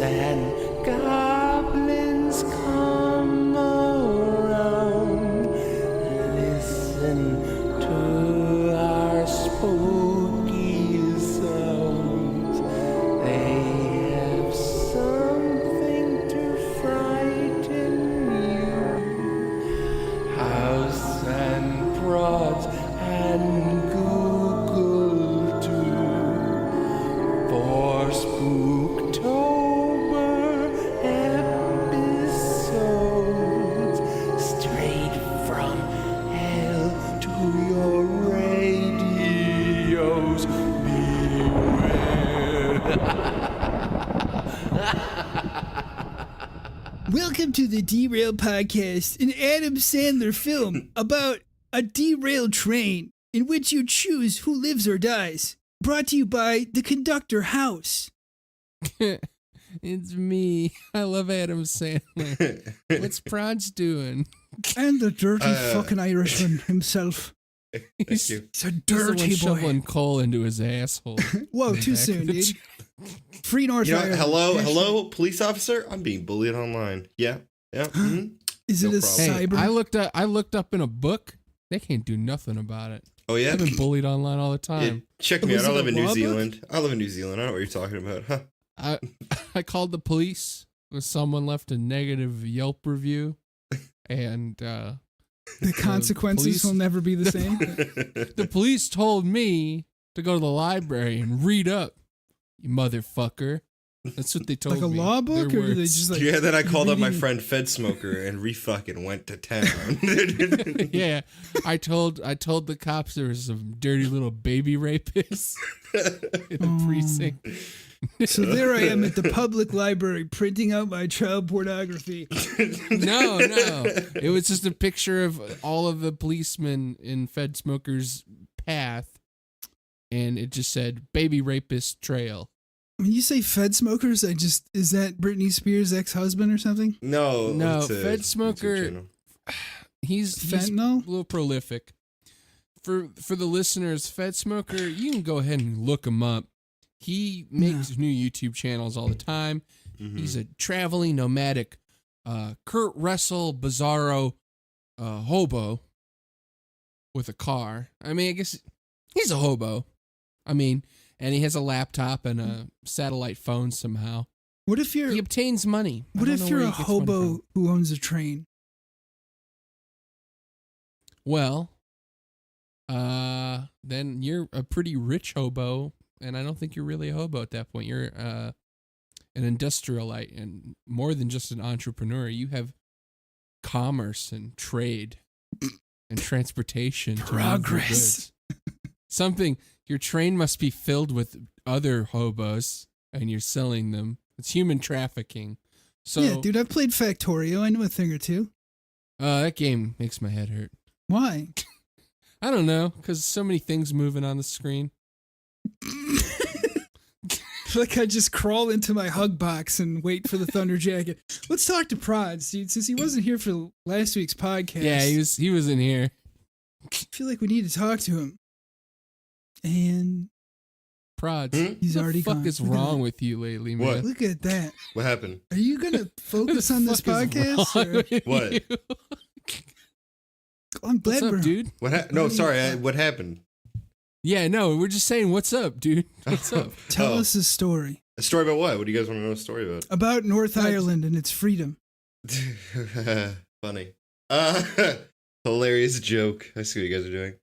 and goblins come around. Listen to our spooky sounds. They have something to frighten you. House and prods and Google too. For Spooktober episodes, straight from hell to your radios. Welcome to the Derailed podcast, an Adam Sandler film about a derailed train in which you choose who lives or dies. Brought to you by the conductor Haus. It's me. I love Adam Sandler. What's Prods doing? And the dirty fucking Irishman himself. Thank He's- you. He's a He's the one dirty boy. shoveling coal into his asshole. Whoa, In the too back soon, of the dude. truck. Free North You know, Ireland. hello, police officer. I'm being bullied online. Yeah. Is it No a problem. Hey, cyber? I looked up in a book. They can't do nothing about it. Oh yeah. I've been bullied online all the Yeah, time. check me Was out. I it live a in New law book? Zealand. I live in New Zealand. I know what you're talking about. Huh. I called the police when someone left a negative Yelp review, and The consequences police- will never be the same. the police told me to go to the library and read up. You motherfucker. That's what they told Like a me. law book, Their or do they words. just like... Yeah, then I called up my reading- friend Fed Smoker and fucking went to town. Yeah, I told the cops there was some dirty little baby rapists in the precinct. So there I am at the public library printing out my child pornography. No, it was just a picture of all of the policemen in Fed Smoker's path, and it just said "baby rapist trail." When you say Fed smokers, is that Britney Spears' ex-husband or something? No, it's a Fed YouTube Smoker. channel. He's a Fentanyl? little prolific. For the listeners, Fed Smoker, you can go ahead and look him up. He makes new YouTube channels all the time. Mhm. He's a traveling nomadic, Kurt Russell bizarro hobo with a car. I mean, I guess he's a hobo. I mean, and he has a laptop and a satellite phone somehow. What if you're He obtains money. I What don't if know you're where a he gets money hobo from. who owns a train? Well, then you're a pretty rich hobo, and I don't think you're really a hobo at that point. You're an industrialite, and more than just an entrepreneur. You have commerce and trade and transportation. to move your Progress. goods. Something. Your train must be filled with other hobos, and you're selling them. It's human trafficking. So, Yeah, dude, I've played Factorio. I know a thing or two. that game makes my head hurt. Why? I don't know, because so many things moving on the screen. Like I just crawl into my hug box and wait for the Thunder Jacket. Let's talk to Prods, dude. Since he wasn't here for last week's podcast, Yeah, he was in here. I feel like we need to talk to him. And Prods. he's What already the fuck gone. is Look at wrong that. with you lately, What? man? Look at that. What happened? Are you gonna focus on this What the fuck is podcast? wrong or- with What? you? I'm glad What's we're up, dude? No, sorry. What happened? Yeah, no, we're just saying, what's up, dude? What's up? Tell Oh. us a story A story about what? What do you guys want to know a story about? about North Right. Ireland and its freedom. Funny. Hilarious joke. I see what you guys are doing.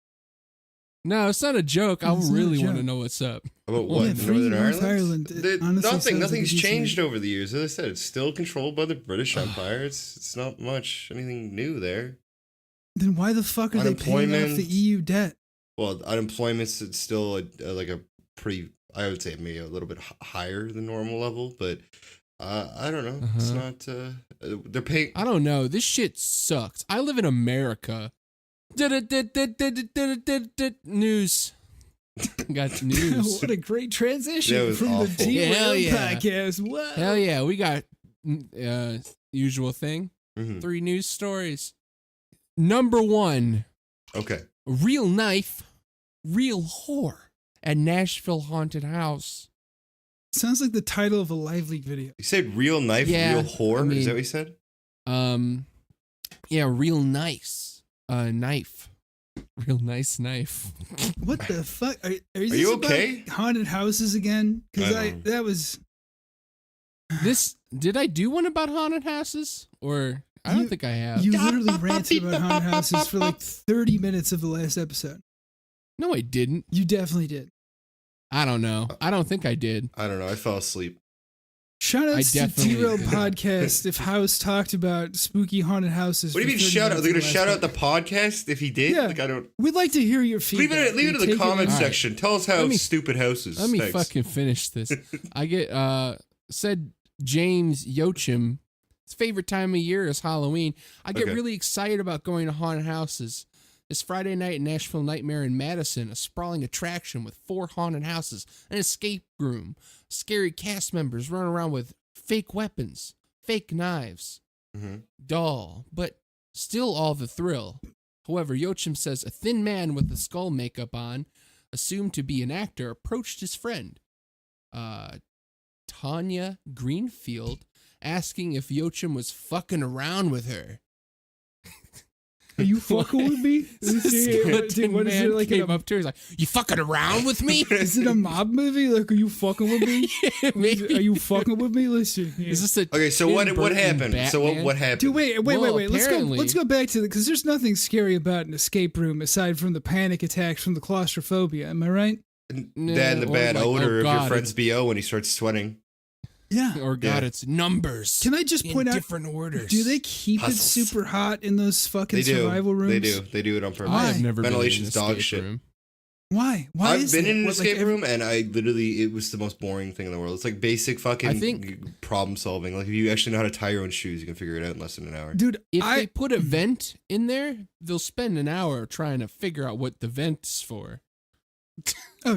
No, it's not a joke. I It's not a really want to joke. know what's up. About what? Yeah, free Northern North Ireland? Ireland. It honestly sounds like a Nothing's decent changed idea. over the years. As I said, it's still controlled by the British Empire. It's not much anything new there. Then why the fuck are they paying off Unemployment. the EU debt? Well, unemployment's still like a pretty. I would say maybe a little bit higher than normal level, but I don't know. It's not. They're paying. I don't know. This shit sucks. I live in America. News. Got news. What a great transition That was from awful. the Derailed Hell yeah. podcast. Wow. Hell yeah, we got usual thing. Mhm. 3 news stories. Number 1, Okay. real knife, real whore at Nashville haunted house. Sounds like the title of a Live Leak video. You said real knife, Yeah, real whore? I mean- Is that what you said? Yeah, real nice. Knife. Real nice knife. What the fuck? Are you okay? Haunted houses again? Because I don't- that was... Did I do one about haunted houses? Or I don't think I have. You literally ranted about haunted houses for like 30 minutes of the last episode. No, I didn't. You definitely did. I don't know. I don't think I did. I don't know. I fell asleep. Shout out I to definitely Derailed did. Podcast if Haus talked about spooky haunted houses. What do you for mean 30 shout out? minutes They're of gonna the shout last out the podcast if he did? Yeah. Like I don't. We'd like to hear your Leave feedback. it in the Take comment All right. section. Tell us how Let me- stupid House is. Let me Thanks. fucking finish this. I get said James Yochim. His favorite time of year is Halloween. I get Okay. really excited about going to haunted houses. This Friday night in Nashville Nightmare in Madison, a sprawling attraction with 4 haunted houses, an escape room, scary cast members running around with fake weapons, fake knives, Mhm. dull, but still all the thrill. However, Yochim says a thin man with the skull makeup on, assumed to be an actor, approached his friend, Tanya Greenfield, asking if Yochim was fucking around with her. Are you fucking with me? The skeleton What is man it like? came up to her. He's like, "You fucking around with me?" Is it a mob movie? Like, are you fucking with me? Maybe. Are you fucking with me? Listen. Here. Is this a Okay, so Tim what Burton happened? So Batman? what happened? Dude, wait. Well, Let's apparently- go back to the because there's nothing scary about an escape room aside from the panic attacks from the claustrophobia. Am I right? That and the Or bad like, odor oh of your God, friend's BO when he starts sweating. Yeah. Or God, Yeah. it's numbers. Can I just in point out? different orders? Do they keep it Puzzles. super hot in those fucking They do. survival rooms? They do. They do it on purpose. I have never Ventilation's been in an dog escape shit. room. Why? Why I've is been that? in an What, like, escape every- room and I literally, it was the most boring thing in the world. It's like basic fucking I think- problem solving. Like if you actually know how to tie your own shoes, you can figure it out in less than an hour. Dude, If they I put a vent in there, they'll spend an hour trying to figure out what the vent's for.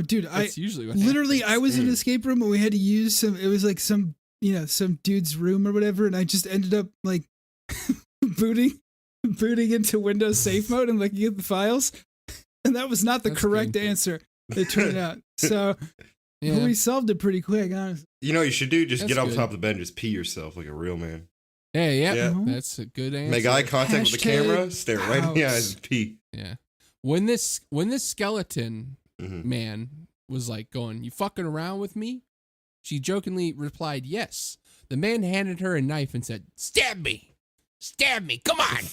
dude, That's usually what literally happens. I was in an escape room and we had to use some. It was like some dude's room or whatever, and I just ended up like booting into Windows safe mode and looking at the files, and that was not the That's correct painful. answer. It turned out. So Yeah. we solved it pretty quick, honestly. You know what you should do? Just That's get off good. top of the bed and just pee yourself like a real man. Hey, yeah, Yeah. that's a good answer. Make eye contact with the Hashtag camera, stare right in the House. eyes and pee. Yeah. When this skeleton Mhm. man was like going, "You fucking around with me?" She jokingly replied, "Yes." The man handed her a knife and said, "Stab me. Stab me. Come on."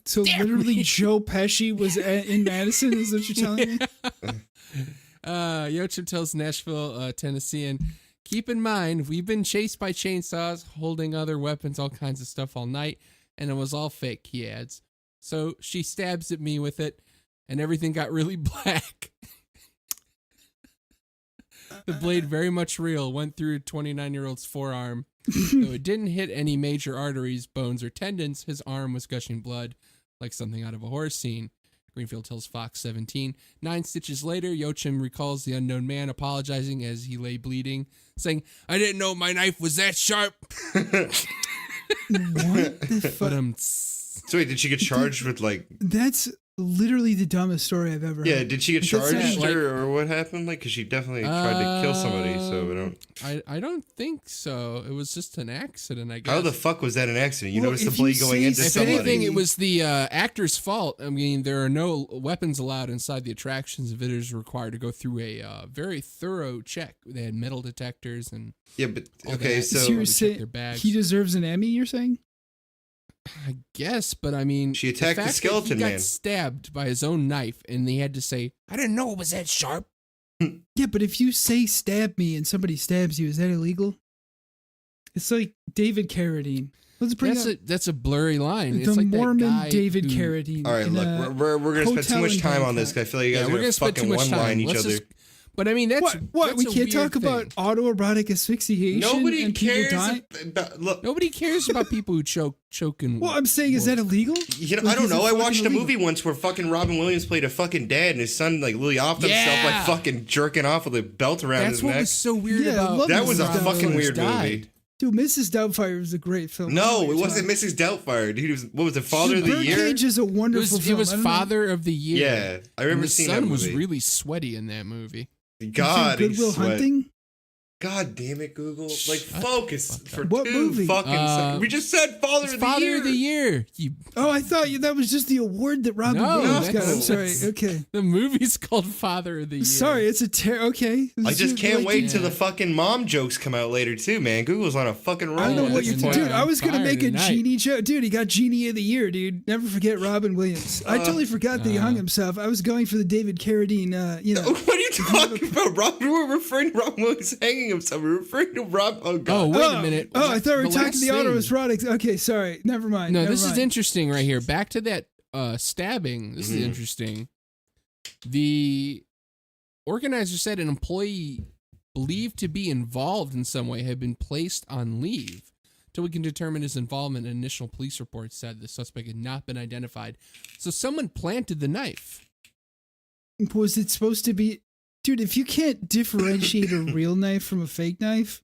So Damn literally, me. Joe Pesci was in Madison. Is what you're telling me? Yochim tells Nashville, Tennessean, "Keep in mind, we've been chased by chainsaws, holding other weapons, all kinds of stuff all night, and it was all fake," he adds. So she stabs at me with it, and everything got really black. The blade, very much real, went through 29-year-old's forearm. Though it didn't hit any major arteries, bones, or tendons, his arm was gushing blood like something out of a horror scene. Greenfield tells Fox 17. 9 stitches later, Yochim recalls the unknown man apologizing as he lay bleeding, saying, "I didn't know my knife was that sharp." What the But fuck? So wait, did she get charged with like? That's literally the dumbest story I've ever Yeah, heard. did she get That's charged it. Like- or what happened? Like, cause she definitely tried to kill somebody. So I don't. I don't think so. It was just an accident, I guess. How the fuck was that an accident? You Well, noticed the if you blade going say into If somebody. anything, it was the actor's fault. I mean, there are no weapons allowed inside the attractions. Visitors are required to go through a very thorough check. They had metal detectors and Yeah, but all okay, that. so So you're Check saying their bags. he deserves an Emmy? You're saying? I guess, but I mean, She attacked the fact that skeleton he got man. stabbed by his own knife, and he had to say, "I didn't know it was that sharp." Yeah, but if you say "stab me" and somebody stabs you, is that illegal? It's like David Carradine. Let's bring up That's a blurry line. the It's like Mormon that guy David who- Carradine. all right, in, look, we're gonna spend too Hotel much in time on this. Bangkok. 'Cause I feel like you guys Yeah, are we're gonna gonna spend too fucking much one time. line each Let's other. just- But I mean, that's What? that's We a can't weird talk about thing. autoerotic asphyxiation. Nobody and people cares dying? about. Look, Nobody cares about people who choke and. Well, I'm saying, is that illegal? you know, Like, I don't is it know. I fucking watched a illegal? movie once where fucking Robin Williams played a fucking dad, and his son like literally offed himself Yeah. like fucking jerking off with a belt around That's his what neck. was so weird Yeah, I about. love That was a Mrs. fucking Doubtfire weird died. movie. Dude, Mrs. Doubtfire was a great film. No, it wasn't Mrs. Doubtfire. Dude, it was what was it? Father of the Year. Birdcage is a It wonderful was, film. it was I don't know. Father of the Year. Yeah, I remember And the seeing that son movie. was really sweaty in that movie. Did you see God, Good he Will sweat. Hunting. God damn it, Google! Like, focus for What 2 movie? fucking seconds. We just said Father It's of the Father Year. of the Year. Oh, I thought that was just the award that Robin No, Williams got. I'm that's- sorry. Okay. The movie's called Father of the Year. Sorry, it's a okay. I just can't wait till Yeah. the fucking mom jokes come out later too, man. Google's on a fucking roll. I don't know at what this you're point. dude. I was gonna Fire make a tonight. genie joke, dude. He got Genie of the Year, dude. Never forget Robin Williams. I totally forgot that he hung himself. I was going for the David Carradine. What are you talking about, Rob? We were referring to Rob Williams hanging himself. We're referring to Rob. Oh God. Oh, wait a minute. Oh, I thought we were The talking last the thing. autoerotic. Okay, sorry. Never mind. No, never this mind. is interesting right here. Back to that stabbing. This is interesting. The organizer said an employee believed to be involved in some way had been placed on leave. Till we can determine his involvement, an initial police report said the suspect had not been identified. So someone planted the knife. Was it supposed to be, dude? If you can't differentiate a real knife from a fake knife,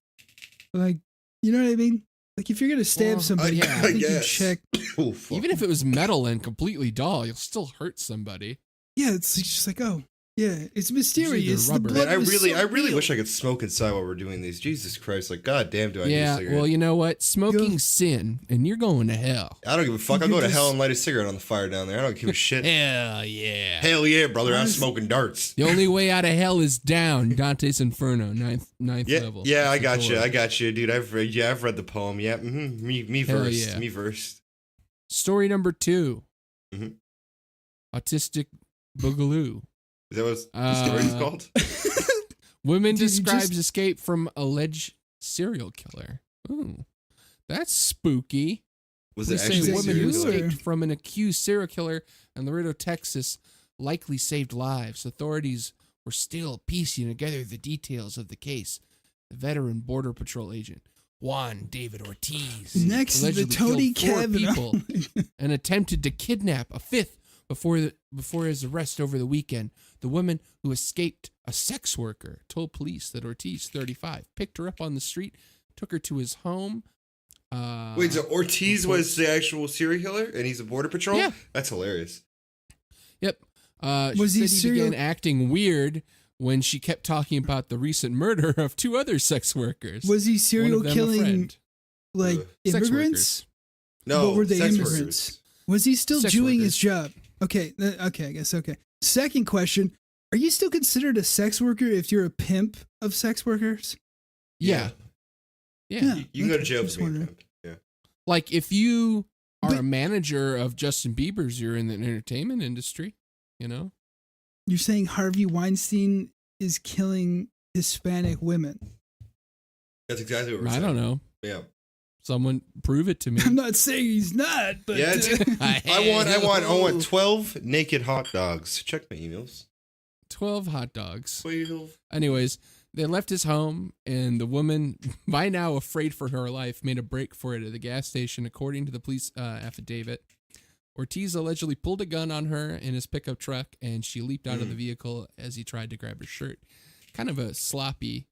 like, you know what I mean? Like, if you're gonna stab Well, somebody, yeah, I think you guess. check. Oh, fuck. Even if it was metal and completely dull, you'll still hurt somebody. Yeah, it's just like, oh, yeah, it's mysterious. The rubber. blood Man, I was really so real. wish I could smoke inside while we're doing these. Jesus Christ! Like, God damn, do I need a Yeah, cigarette? well, you know what? Smoking's sin, and you're going to hell. I don't give a fuck. I'll You go to just- hell and light a cigarette on the fire down there. I don't give a shit. Hell yeah. Hell yeah, brother! I'm Honest- smoking darts. The only way out of hell is down. Dante's Inferno, ninth Yeah, level. yeah, I That's the got you. door. I got you, dude. I've read the poem. Yeah, me Hell versed. yeah. Me versed. Story number 2. Mhm. Autistic Boogaloo. Is that what the story's called? Woman Dude, you describes just- escape from alleged serial killer. Ooh, that's spooky. Was Police it say actually a a woman serial who killer? killer? escaped from an accused serial killer in Laredo, Texas, likely saved lives. Authorities were still piecing together the details of the case. The veteran Border Patrol agent Juan David Ortiz Next to the allegedly Tony killed 4 Kavanaugh. people and attempted to kidnap a 5th before his arrest over the weekend. The woman who escaped, a sex worker, told police that Ortiz, 35, picked her up on the street, took her to his home. Wait, so Ortiz was the actual serial killer, and he's a border patrol? Yeah. That's hilarious. Yep. Was She he said he serial- began acting weird when she kept talking about the recent murder of 2 other sex workers. Was he One serial of them a killing friend. like Sex immigrants? No, What were they sex immigrants? workers. Was he still Sex doing workers. his job? Okay, okay, I guess okay. Second question: are you still considered a sex worker if you're a pimp of sex workers? Yeah. Yeah. You can go to okay, jail just for being a wondering. pimp. Yeah. Like if you are But- a manager of Justin Bieber's, you're in the entertainment industry, you know? You're saying Harvey Weinstein is killing Hispanic women? That's exactly what we're I saying. don't know. Yeah. Someone prove it to me. I'm not saying he's not, but Yeah, I want Hello. 12 naked hot dogs. Check my emails. 12 hot dogs. 12. Anyways, they left his home, and the woman, by now afraid for her life, made a break for it at the gas station, according to the police affidavit. Ortiz allegedly pulled a gun on her in his pickup truck, and she leaped out of the vehicle as he tried to grab her shirt. Kind of a sloppy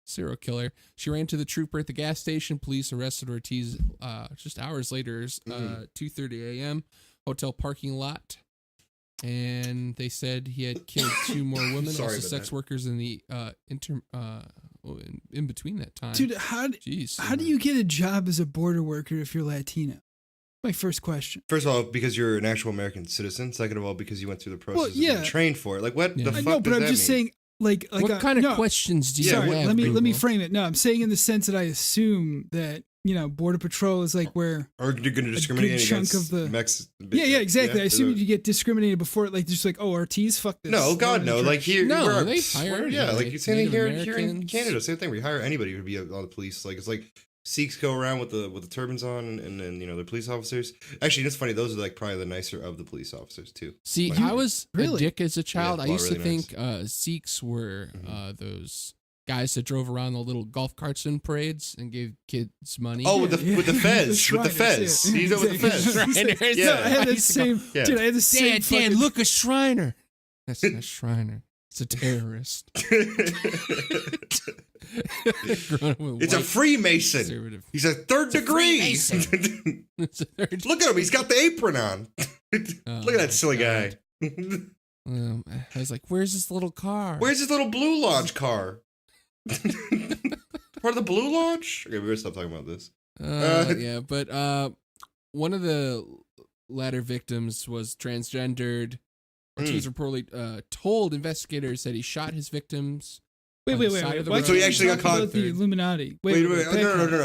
serial killer. She ran to the trooper at the gas station. Police arrested Ortiz just hours later, 2:30 a.m., hotel parking lot. And they said he had killed 2 more women, Sorry also about sex that. workers in the in between that time. dude, how Jeez. do you get a job as a border worker if you're Latino? My first question. First of all, because you're an actual American citizen. Second of all, because you went through the process Well, of being yeah. trained for it. Like, what Yeah. the I fuck know, does but I'm that just mean? saying, like What kind of no, questions do you Yeah, have? Sorry, let me Google? frame it. No, I'm saying in the sense that I assume that border patrol is like where. Or you're going to discriminate good chunk against of the- Mex. Yeah, exactly. I is assume it- you get discriminated before, like just like, oh, Ortiz, fuck this. No, God, no. Like here, No, we're- they hire yeah, like Native same thing here in Americans. Canada. Same thing. We hire anybody who would be on the police. Like it's like Sikhs go around with the turbans on, and then they're police officers. Actually, it's funny. Those are like probably the nicer of the police officers too. See, Like- I was a Really? dick as a child. Yeah, I used to really think Sikhs were Mhm. those guys that drove around the little golf carts in parades and gave kids money. Oh, with the Yeah. with the fez, with the Shriners, fez. yeah. You know, with the Exactly. fez. Shriners. Yeah. No, I had the used to go, same. Yeah. Dude, I had the same. Dad, fucking- look, a Shriner. That's not a Shriner. It's a terrorist. Growing up with It's a white Freemason. conservative. He's a third degree. Freemason. It's a third- Look at him. He's got the apron on. Look at that silly God. guy. I was like, "Where's this little car?" Where's his little Blue Lodge car? part of the Blue Lodge? Okay, we better stop talking about this. Yeah, but one of the latter victims was transgendered. Ortiz reportedly told investigators that he shot his victims. Wait. Why So he actually got caught? About the Illuminati. Wait. No.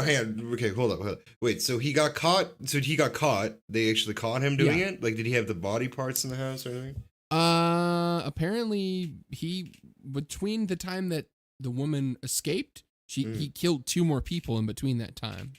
Hang on. Okay, hold up. Wait, so he got caught? They actually caught him doing it? Like, did he have the body parts in the house or anything? Apparently between the time that the woman escaped, he killed 2 more people in between that time.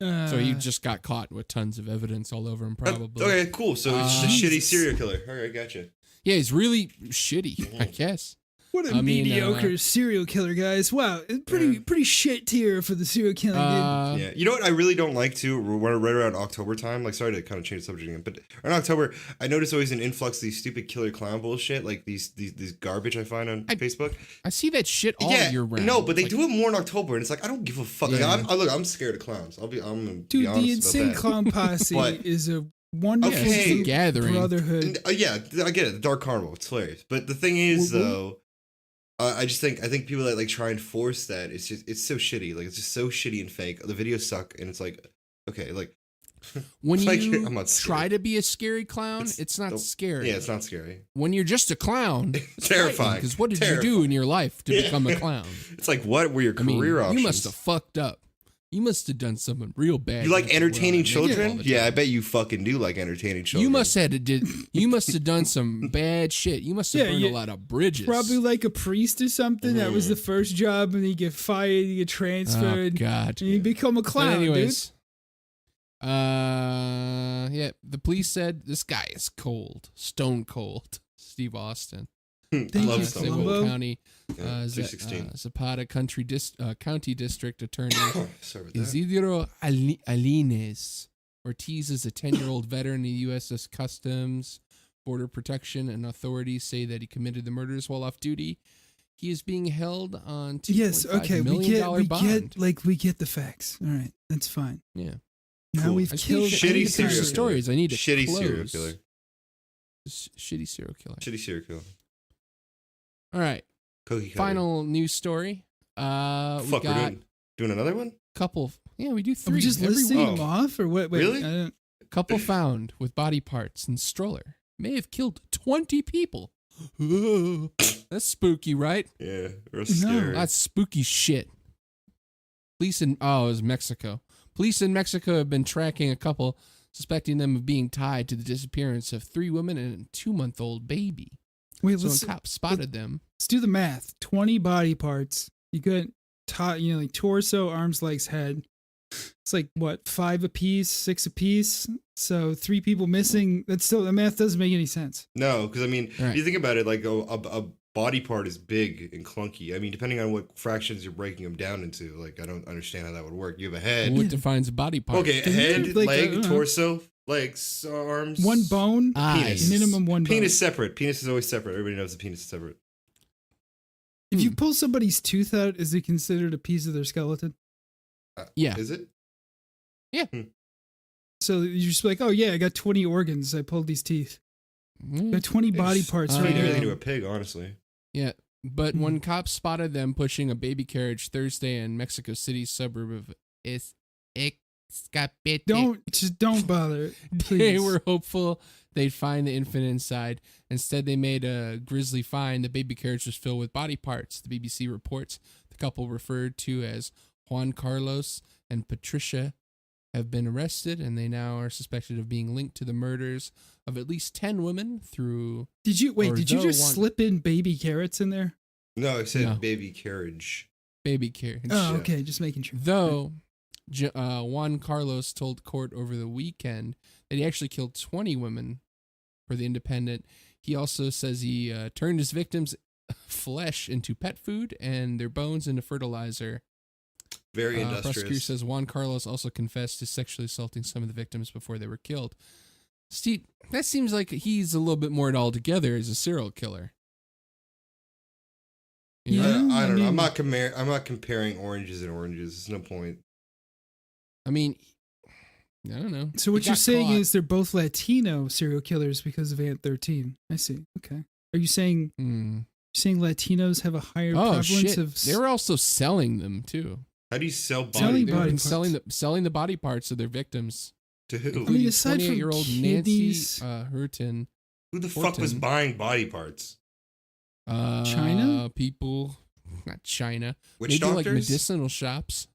So he just got caught with tons of evidence all over him, probably. Okay, cool. So he's just a shitty serial killer. All right, gotcha. Yeah, he's really shitty, I guess. What a mediocre serial killer, guys. Wow, pretty shit tier for the serial killing. Yeah, you know what I really don't like too? Right around October time, like, sorry to kind of change the subject again, but in October, I notice always an influx of these stupid killer clown bullshit, like these garbage I find on Facebook. I see that shit all year round. No, but they do it more in October, and it's like, I don't give a fuck. Yeah. Like, I'm scared of clowns. I'm gonna Dude, be honest the Insane about that. Clown Posse is a wonderful gathering. brotherhood. Yeah, I get it. The Dark Carnival, it's hilarious. But the thing is, though, I think people that like try and force that, it's so shitty. Like, it's just so shitty and fake. The videos suck, and it's like, okay, like when like, you I'm not try to be a scary clown, it's not scary. Yeah, it's not scary. When you're just a clown, it's terrifying. Because what did you do in your life to become a clown? It's like, what were your career options? You must have fucked up. You must have done something real bad. You like entertaining children? Yeah, I bet you fucking do like entertaining children. You must have done some bad shit. You must have burned a lot of bridges. Probably like a priest or something. That was the first job, and you get fired, you get transferred. Oh God! And you become a clown. But anyways, yeah, the police said this guy is cold, stone cold. Steve Austin. Thank you, Louisville County, 316. Zapata County District Attorney Sorry about that. Isidro Alines. Ortiz is a 10-year-old veteran of the U.S. Customs, Border Protection, and authorities say that he committed the murders while off duty. He is being held on $2.5 million bond. We get the facts. All right, that's fine. Yeah. Now Cool. we've killed shitty serial killer. Stories. I need to shitty close. serial killer. Shitty serial killer. Shitty serial killer. All right. Cookie cutter. Final news story. We Fuck, got we're doing another one? couple. Yeah, we do 3. Are we just every listing week. them off, or what? Wait, Really? Couple found with body parts in stroller may have killed 20 people. That's spooky, right? Yeah, real scary. That's spooky shit. It was Mexico. Police in Mexico have been tracking a couple, suspecting them of being tied to the disappearance of 3 women and a 2-month-old baby. Wait, So when cops spotted them. Let's do the math. 20 body parts. You got like torso, arms, legs, head. It's like what, 5 apiece, 6 apiece. So 3 people missing. That's still, the math doesn't make any sense. No, because I mean, Right. you think about it, like a body part is big and clunky. I mean, depending on what fractions you're breaking them down into, like, I don't understand how that would work. You have a head. What defines a body part? Okay, Then you head, have, like, leg, torso, legs, arms. One bone, Eyes. minimum one bone. Penis separate. Penis is always separate. Everybody knows the penis is separate. If you pull somebody's tooth out, is it considered a piece of their skeleton? Yeah. Is it? So you're just like, oh yeah, I got 20 organs. I pulled these teeth. I got 20 body parts It's right nearly now. to a pig, honestly. Yeah. But when cops spotted them pushing a baby carriage Thursday in Mexico City's suburb of Escapete, Don't bother. Please. they were hopeful they'd find the infant inside. Instead, they made a grisly find. The baby carriage was filled with body parts. The BBC reports the couple referred to as Juan Carlos and Patricia have been arrested, and they now are suspected of being linked to the murders of at least 10 women through... Did you just one- slip in baby carrots in there? No, I said No. baby carriage. baby carriage. Oh, okay, just making sure. Though Juan Carlos told court over the weekend that he actually killed 20 women for the Independent. He also says he turned his victims' flesh into pet food and their bones into fertilizer. Very Prosecutor industrious. says Juan Carlos also confessed to sexually assaulting some of the victims before they were killed. Steve, that seems like he's a little bit more altogether as a serial killer. You know? Yeah. I don't know. mean- I'm not comparing oranges and oranges. There's no point. I mean, I don't know. So He what you're got saying caught. is they're both Latino serial killers because of Ant 13. I see. Okay. Are you saying saying Latinos have a higher Oh prevalence shit! of They were also selling them too. How do you sell body? Selling They've body been parts. selling the body parts of their victims. To who? I mean, aside from 28-year-old kidneys- Nancy Hurton. Who the fuck was Horton. buying body parts? China? People, not China. Witch Maybe doctors? like medicinal shops.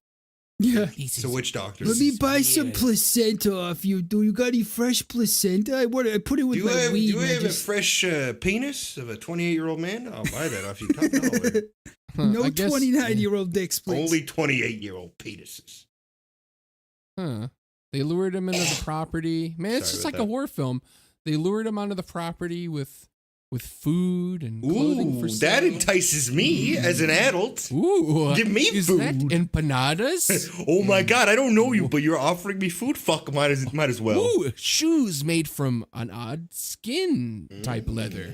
Yeah. So witch doctors. Let me buy some placenta off you. Do you got any fresh placenta? I put it with Do you my have, weed. do you and I have just- a fresh penis of a 28-year-old man? I'll buy that off you. Top dollar. No I guess- 29-year-old dicks, please. Only 28-year-old penises. Huh. They lured him into the property. Man, it's Sorry just about like a that. horror film. They lured him onto the property with food and clothing Ooh, for that sale. entices me as an adult. Ooh, Give me is that food. empanadas? Oh my god, I don't know you, but you're offering me food? Fuck, might as well. Ooh, shoes made from an odd skin type leather.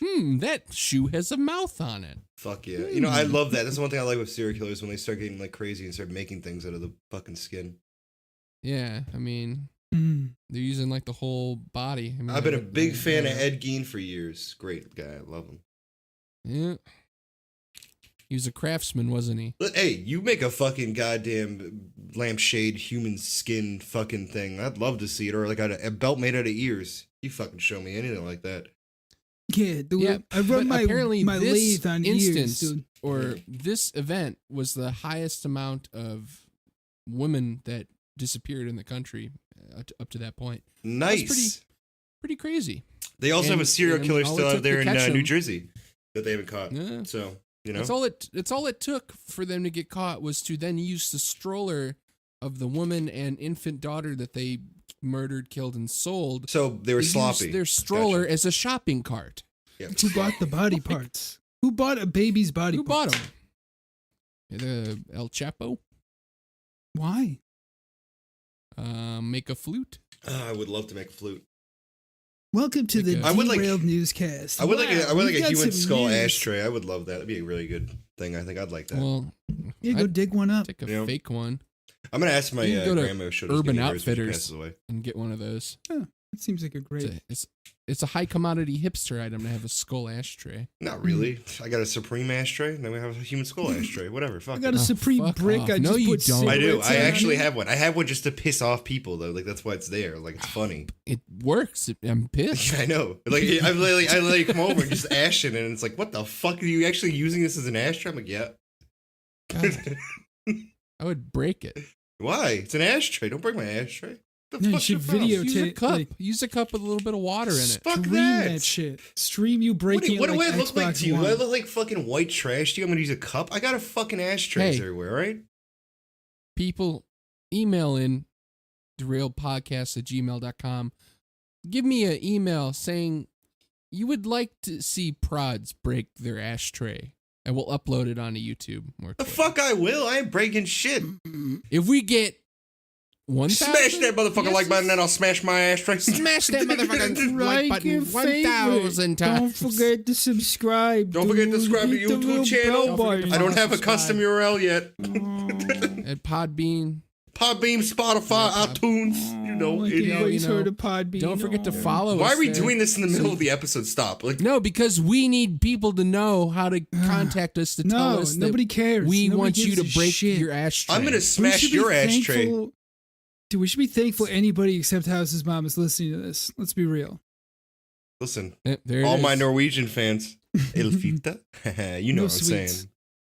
Mm. That shoe has a mouth on it. Fuck yeah. You know, I love that. That's one thing I like with serial killers when they start getting like crazy and start making things out of the fucking skin. Yeah, I mean, Mm. they're using like the whole body. I mean, I've been a like, big fan of Ed Gein for years. Great guy. I love him. Yeah. He was a craftsman, wasn't he? But hey, you make a fucking goddamn lampshade human skin fucking thing. I'd love to see it. Or like a belt made out of ears. You fucking show me anything like that. Yeah, dude. Yeah, I but run my apparently my this lathe on ears, instance dude. or this event was the highest amount of women that disappeared in the country up to that point. Nice. Pretty crazy. They also have a And- serial and killer all still it out took there to in catch New him- Jersey that they haven't caught. Yeah. So, you know. That's all it took for them to get caught was to then use the stroller of the woman and infant daughter that they murdered, killed, and sold. So they were They used sloppy. their stroller Gotcha. as a shopping cart. Yeah. Who bought the body parts? Who bought a baby's body Who parts? bought them? The El Chapo. Why? Make a flute. I would love to make a flute. Welcome to the Like a- I would like- Derailed Newscast. I would like Wow, a we've got human some skull news. ashtray. I would love that. That'd be a really good thing. I think I'd like that. Well, Yeah, go I'd dig one up. take a Yeah. fake one I'm gonna ask my you can go to grandma if she'll just Urban give me hers when she Outfitters. passes away. and get one of those. It seems like a great. It's a high commodity hipster item to have a skull ashtray. Not really. I got a Supreme ashtray, and then we have a human skull ashtray. Whatever. Fuck I got it. a Oh, Supreme fuck brick. off. I No, just you put don't. I do. cigarettes I on actually it. have one. I have one just to piss off people, though. Like that's why it's there. Like it's funny. It works. I'm pissed. I know. Like I literally come over and just ash it, and it's like, what the fuck? Are you actually using this as an ashtray? I'm like, yeah. God, I would break it. Why? It's an ashtray. Don't break my ashtray. The No, you fuck's should your problem? video- Use a take, cup. like- Use a cup with a little bit of water in it. Fuck Stream that shit. Stream you What, breaking what it do like I look like Xbox to you? Do I One. look like fucking white trash to you? I'm gonna use a cup. I got a fucking ashtrays Hey. everywhere, right? People, email in derailedpodcast@gmail.com. Give me an email saying you would like to see prods break their ashtray, and we'll upload it onto YouTube. Or The Twitter. fuck I will. I ain't breaking shit. If we get 1,000, Smash that motherfucker like button, and I'll smash my ashtray. Smash that motherfucking like Like your button 1,000 favorite. times. Don't forget to subscribe. Don't forget to dude. subscribe to Hit the YouTube little channel. bell button. I don't have a custom URL yet. At Podbean. Podbeam, Spotify, iTunes. You know, Like idiot. everybody's you know, heard of Podbean. Don't forget to Oh. follow us. Why are we there. doing this in the middle of the episode? Stop. Like, No, because we need people to know how to contact us to tell No, us nobody that cares. we Nobody want you gives to a break shit. your ashtray. I'm gonna We smash should be your ashtray. thankful- Dude, we should be thankful anybody except House's mom is listening to this. Let's be real. Listen, There it all is. my Norwegian fans, Elfita, you know No what I'm sweets. saying.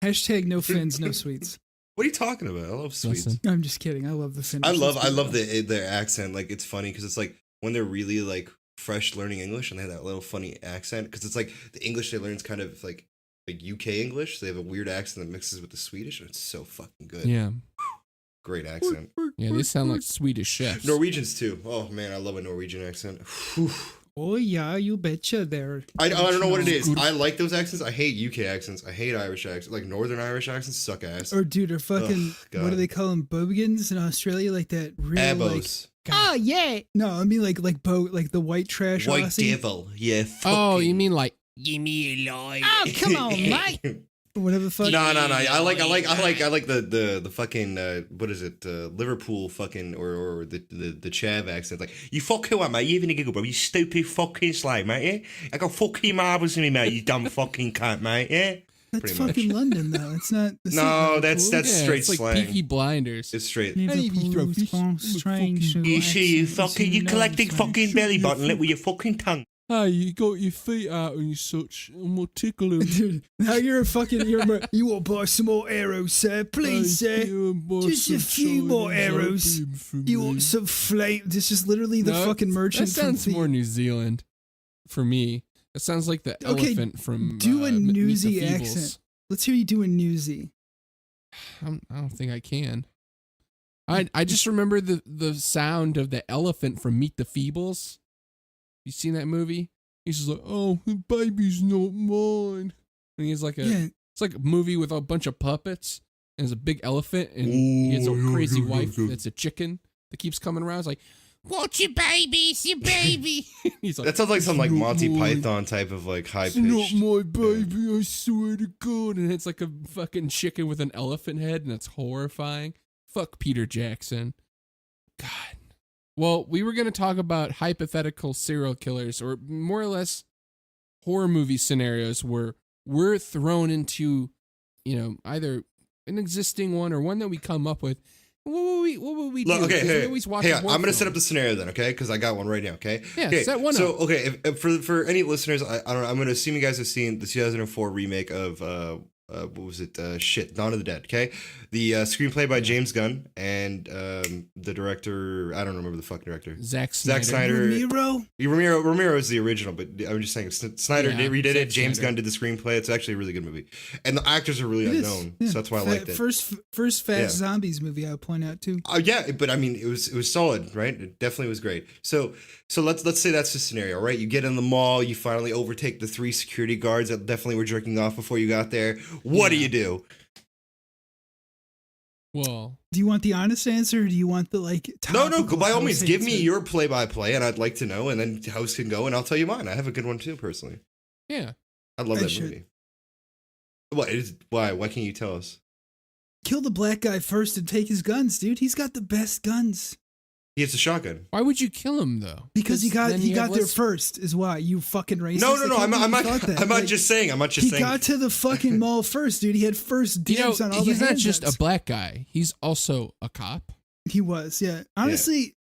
Hashtag no fins, no sweets. What are you talking about? I love sweets. Listen. I'm just kidding. I love the Finnish. I love Let's be real. their accent. Like it's funny because it's like when they're really like fresh learning English and they have that little funny accent because it's like the English they learn is kind of like UK English. So they have a weird accent that mixes with the Swedish and it's so fucking good. Yeah. Great accent. Yeah, they sound like Swedish chefs. Norwegians too. Oh man, I love a Norwegian accent. Whew. Oh yeah, you betcha. There. I don't know what it is. I like those accents. I hate UK accents. I hate Irish accents. Like Northern Irish accents suck ass. Or dude, or fucking Ugh, what do God. they call them? Bobigans in Australia, like that real like. Abos. Oh yeah. No, I mean like like the white trash. White Aussie. devil. Yeah. Oh, you fucking- mean like, give me a line. Oh come on, mate. whatever the fuck. No. I like the fucking what is it? Liverpool fucking or the Chav accent. Like, you fucking what, mate? You having a giggle, bro? You stupid fucking slave, mate. Yeah, I got fucking marbles in me, mate. You dumb fucking cunt, mate. Yeah. That's fucking London, though. It's not. No, that's straight it's like slang. Peaky Blinders. It's straight. You collecting fucking belly button lip with your fucking tongue. Hey, you got your feet out and such. I'm gonna tickle him. Dude, now you want to buy some more arrows, sir? Please, sir. Just a few more arrows. You want some flame? This is literally the fucking merchant. That sounds more New Zealand for me. It sounds like the elephant from do a Meet the newsy Feebles. accent. Let's hear you do a newsy. I don't think I can. I just remember the sound of the elephant from Meet the Feebles. You seen that movie? He's just like, oh, the baby's not mine. And he's like it's like a movie with a bunch of puppets. And there's a big elephant, and he has a crazy wife that's a chicken that keeps coming around. It's like, what's your baby? It's your baby. He's like, That sounds like some like Monty Python type of like high pitched. It's not my baby, I swear to God. And it's like a fucking chicken with an elephant head, and it's horrifying. Fuck Peter Jackson. God. Well, we were going to talk about hypothetical serial killers, or more or less horror movie scenarios where we're thrown into, either an existing one or one that we come up with. What would we do? Okay, We hey, always watch hey, a I'm horror gonna set film. up the scenario then, okay? Because I got one right now, okay? Yeah, okay, set one so, up. okay, if for any listeners, I don't know, I'm gonna assume you guys have seen the 2004 remake of what was it? Dawn of the Dead. Okay, the screenplay by James Gunn and the director. I don't remember the fucking director. Zack Snyder. Ramiro? is the original, but I'm just saying Snyder redid it. James Gunn did the screenplay. It's actually a really good movie, and the actors are really unknown, so that's why I liked it. First Fast Zombies movie I would point out too. Yeah, but I mean, it was solid, right? It definitely was great. So let's say that's the scenario, right? You get in the mall, you finally overtake the 3 security guards that definitely were jerking off before you got there. What do you do? Well, do you want the honest answer, or do you want the No, by all means, give me your play-by-play, and I'd like to know, and then Haus can go, and I'll tell you mine. I have a good one too, personally. yeah. I love that movie. Why? Why can't you tell us? Kill the black guy first and take his guns, dude. He's got the best guns. He has a shotgun. Why would you kill him though? Because he got there less... first, is why. You fucking racist. No. I'm not just saying. He got to the fucking mall first, dude. He had first dibs on all the he's not handguns. just a black guy. He's also a cop. He was, yeah. Honestly,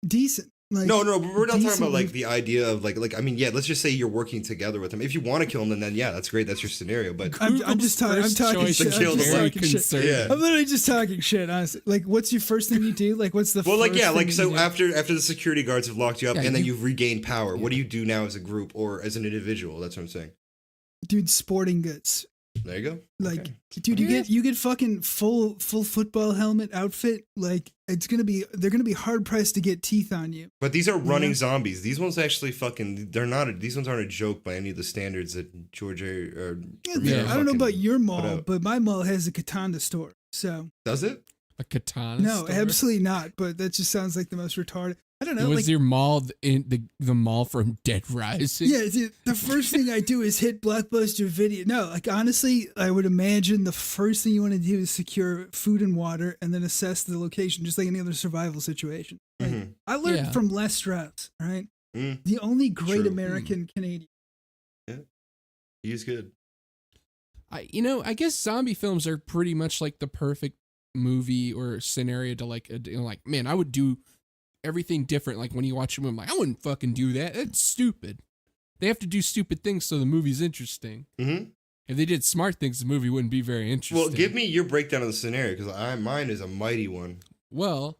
decent. Like, no, but we're not talking about decent. the idea of I mean, yeah, let's just say you're working together with him. If you want to kill him, then yeah, that's great. That's your scenario. But I'm talking shit. Yeah. I'm literally just talking shit, honestly. Like, what's your first thing you do? Like, what's the first thing so you do? after the security guards have locked you up and then you've regained power, what do you do now as a group or as an individual? That's what I'm saying. Dude, sporting goods. There you go. Like, okay. Dude, you get fucking full football helmet outfit. Like, they're gonna be hard pressed to get teeth on you. But these are running zombies. These ones actually these ones aren't a joke by any of the standards that George or I don't know about your mall, but my mall has a katana store. So does it? A katana? No, store? absolutely not. But that just sounds like the most retarded. I don't know. Was your mall in the mall from Dead Rising? Yeah, dude, the first thing I do is hit Blockbuster Video. No, honestly, I would imagine the first thing you want to do is secure food and water and then assess the location, just like any other survival situation. Like, I learned from Les Strauss, right? The only great American Canadian. Yeah, he's good. I guess zombie films are pretty much like the perfect movie or scenario to man, I would do everything different. Like when you watch a movie, I'm like, I wouldn't fucking do that. That's stupid. They have to do stupid things so the movie's interesting. Mm-hmm. If they did smart things, the movie wouldn't be very interesting. Well, give me your breakdown of the scenario because mine is a mighty one. Well,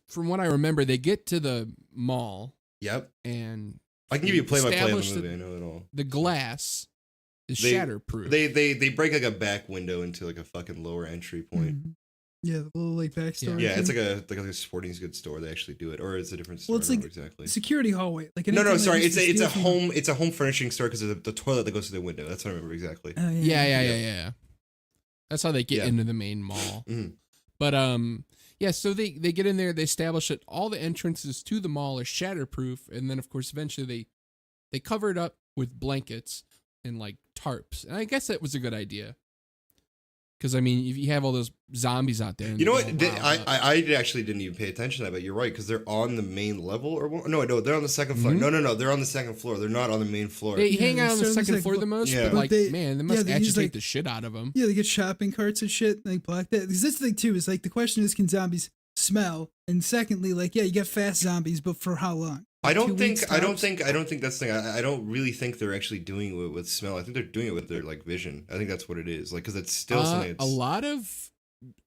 from what I remember, they get to the mall. Yep. And I can give you a play-by-play of the movie. I know it all. The glass is shatterproof. They break like a back window into like a fucking lower entry point. Mm-hmm. Yeah, the little backstory. Yeah, it's like a sporting goods store. They actually do it, or it's a different store. Well, it's like exactly security hallway. Like sorry, it's a home furnishing store because of the toilet that goes through the window. That's what I remember exactly. Yeah. That's how they get into the main mall. Mm-hmm. But so they get in there. They establish that all the entrances to the mall are shatterproof, and then of course eventually they cover it up with blankets. and like tarps. And I guess that was a good idea. Because I mean, if you have all those zombies out there, and You know what? they're all riled up. I actually didn't even pay attention to that, but you're right because they're on the main level or no, they're on the second floor. No, they're on the second floor. They're not on the main floor. They hang Yeah, out on the they're second floor the most, Yeah. but like, But man, they must they use, agitate like- the shit out of them. Yeah, they get shopping carts and shit, like block that. Because that's the thing too. Is like the question is, can zombies smell? And secondly, like, yeah, you get fast zombies, but for how long? I 2 don't think weeks I don't tops? think that's the thing. I don't really think they're actually doing it with smell. I think they're doing it with their like vision. I think that's what it is. Like because it's still something. A It's, lot of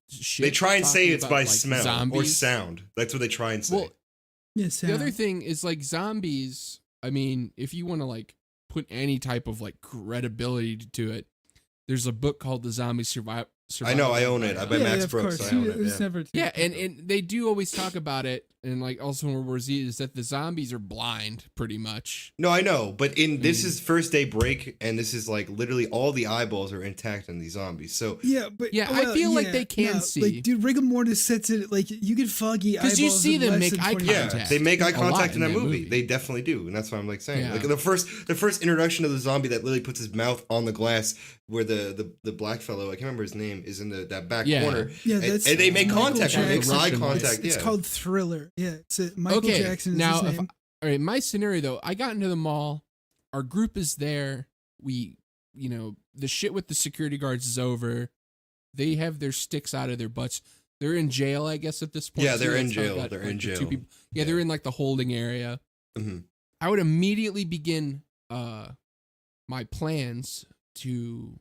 shit. they try and say talking it's about, by like, smell or zombies. sound. That's what they try and say. Well, Yeah, the other thing is like zombies. I mean, if you want to like put any type of like credibility to it, there's a book called The Zombie Survival. I know, I own it. I buy Max of Brooks. course. I own It it. was Yeah. never. Yeah, and they do always talk about it, and like also in World War Z, is that the zombies are blind, pretty much. No, I know, but this is first day break, and this is like literally all the eyeballs are intact in these zombies. So Yeah, but Yeah, I feel like they can see. Like, dude, rigor mortis sets it like you get foggy eyeballs. 'Cause you see in them less make than eye 20 yeah, contact. they make eye A lot contact in in that that movie. movie. They definitely do, and that's what I'm like saying. Yeah. Like the first introduction of the zombie that literally puts his mouth on the glass, where the black fellow, I can't remember his name, is in that back Yeah. corner. Yeah, And- that's and they make Michael contact. They make Jackson. eye Russian contact. It's Yeah. called Thriller. Yeah, it's Michael Okay, Jackson is now, his if, name. all right, my scenario though, I got into the mall. Our group is there. We, the shit with the security guards is over. They have their sticks out of their butts. They're in jail, I guess, at this point. Yeah, too. they're in That's how I jail. got, They're like, in the jail. two people. Yeah, Yeah. they're in like the holding area. Mhm. I would immediately begin my plans to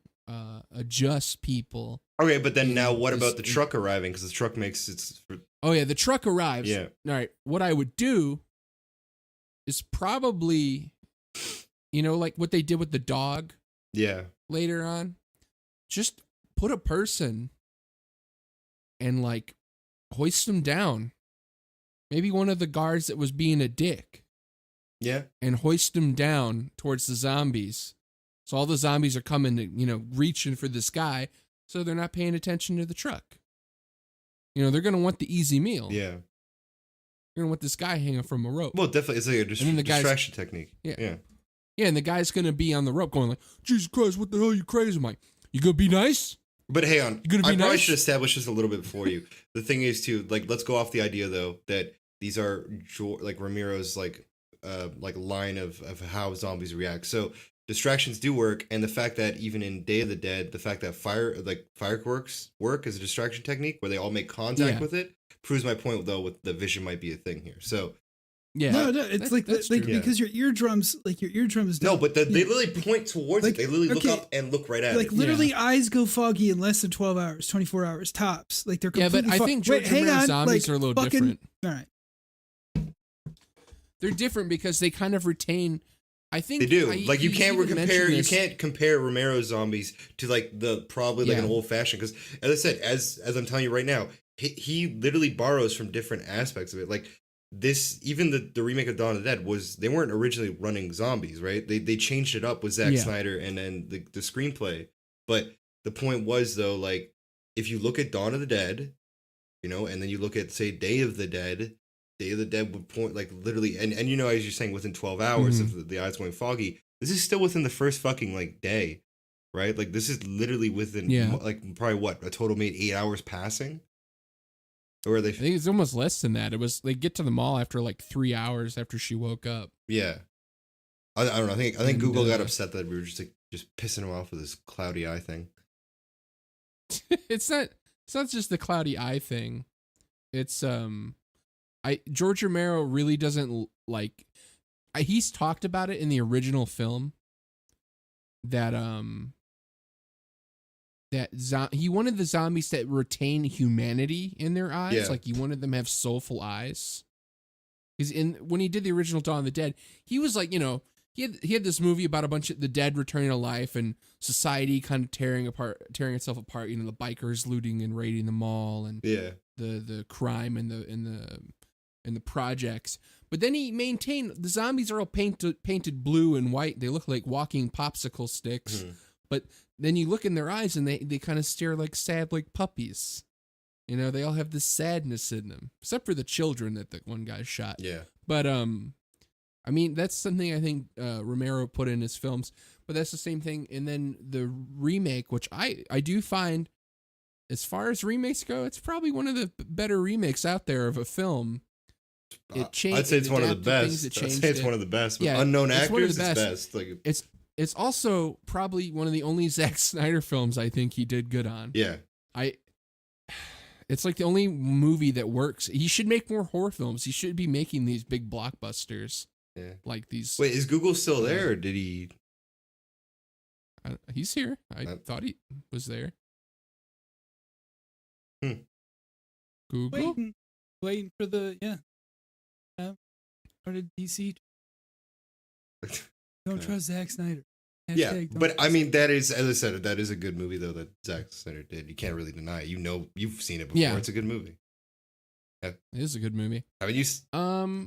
adjust people. Okay, but then now in what this- about the truck arriving? Because the truck makes its. Oh yeah, the truck arrives. Yeah. All right. What I would do is probably, like what they did with the dog Yeah. later on, just put a person and like hoist them down. Maybe one of the guards that was being a dick, Yeah. and hoist them down towards the zombies. So all the zombies are coming to, reaching for this guy. So they're not paying attention to the truck. They're going to want the easy meal. Yeah. They're going to want this guy hanging from a rope. Well, definitely, it's like a And then the guys- distraction technique. Yeah. Yeah. Yeah, and the guy's going to be on the rope going like, Jesus Christ, what the hell are you crazy? I'm like, you going to be nice? But hey, on You gonna be I probably nice? should establish this a little bit for you. The thing is, too, like, let's go off the idea though that these are like Ramiro's like line of how zombies react. So distractions do work, and the fact that even in Day of the Dead, the fact that fireworks work as a distraction technique where they all make contact Yeah. with it proves my point though. With the vision might be a thing here. So Yeah. No, it's like that's like true. because your eardrums no, don't- but they yeah. literally point towards Like, it. They literally look okay, up and look right at like it. literally eyes go foggy in less than 12 hours, 24 hours tops. Like they're Yeah, completely but I fog- think Wait, George hang Romero's on, zombies like, are a little fucking- different. All right. They're different because they kind of retain. I think They do. I- Like you he's can't even compare. mentioned You this. can't compare Romero's zombies to like the probably like Yeah. an old fashioned. Because as I said, as I'm telling you right now, he literally borrows from different aspects of it. Like this, even the remake of Dawn of the Dead they weren't originally running zombies, right? They changed it up with Zack Yeah. Snyder and then the screenplay. But the point was though, like if you look at Dawn of the Dead, and then you look at say Day of the Dead. Day of the Dead would point like literally, and as you're saying, within 12 hours Mm-hmm. of the eyes going foggy. This is still within the first fucking like day, right? Like this is literally within like probably what a total made 8 hours passing, or are they? I think it's almost less than that. It was they get to the mall after like 3 hours after she woke up. Yeah, I don't know. I think And, Google got upset that we were just pissing them off with this cloudy eye thing. It's not just the cloudy eye thing. It's George Romero really doesn't like. He's talked about it in the original film. That he wanted the zombies that retain humanity in their eyes. Yeah. Like he wanted them to have soulful eyes. Because when he did the original Dawn of the Dead, he was like, he had this movie about a bunch of the dead returning to life and society kind of tearing itself apart. The bikers looting and raiding the mall and Yeah, the crime and the projects. But then he maintained the zombies are all painted blue and white. They look like walking popsicle sticks. Mhm. But then you look in their eyes and they kind of stare like sad like puppies. They all have this sadness in them, except for the children that the one guy shot. yeah. But I mean, that's something I think Romero put in his films, but that's the same thing. And then the remake, which I do find, as far as remakes go, it's probably one of the better remakes out there of a film. It changed. I'd say it's one of the best. I'd say it's one of the best. With Yeah, unknown it's one of actors, the it's best. best. Like It's also probably one of the only Zack Snyder films I think he did good on. yeah. It's like the only movie that works. He should make more horror films. He should be making these big blockbusters. Yeah. Like these. Wait, is Google still there, or did he? He's here. I thought he was there. Google? Waiting for the or did DC? Don't trust Zack Snyder. Yeah, Hashtag don't but trust I mean, that is, as I said, that is a good movie though that Zack Snyder did. You can't really deny it. You know, you've seen it before. Yeah. It's a good movie. It is a good movie. I mean, you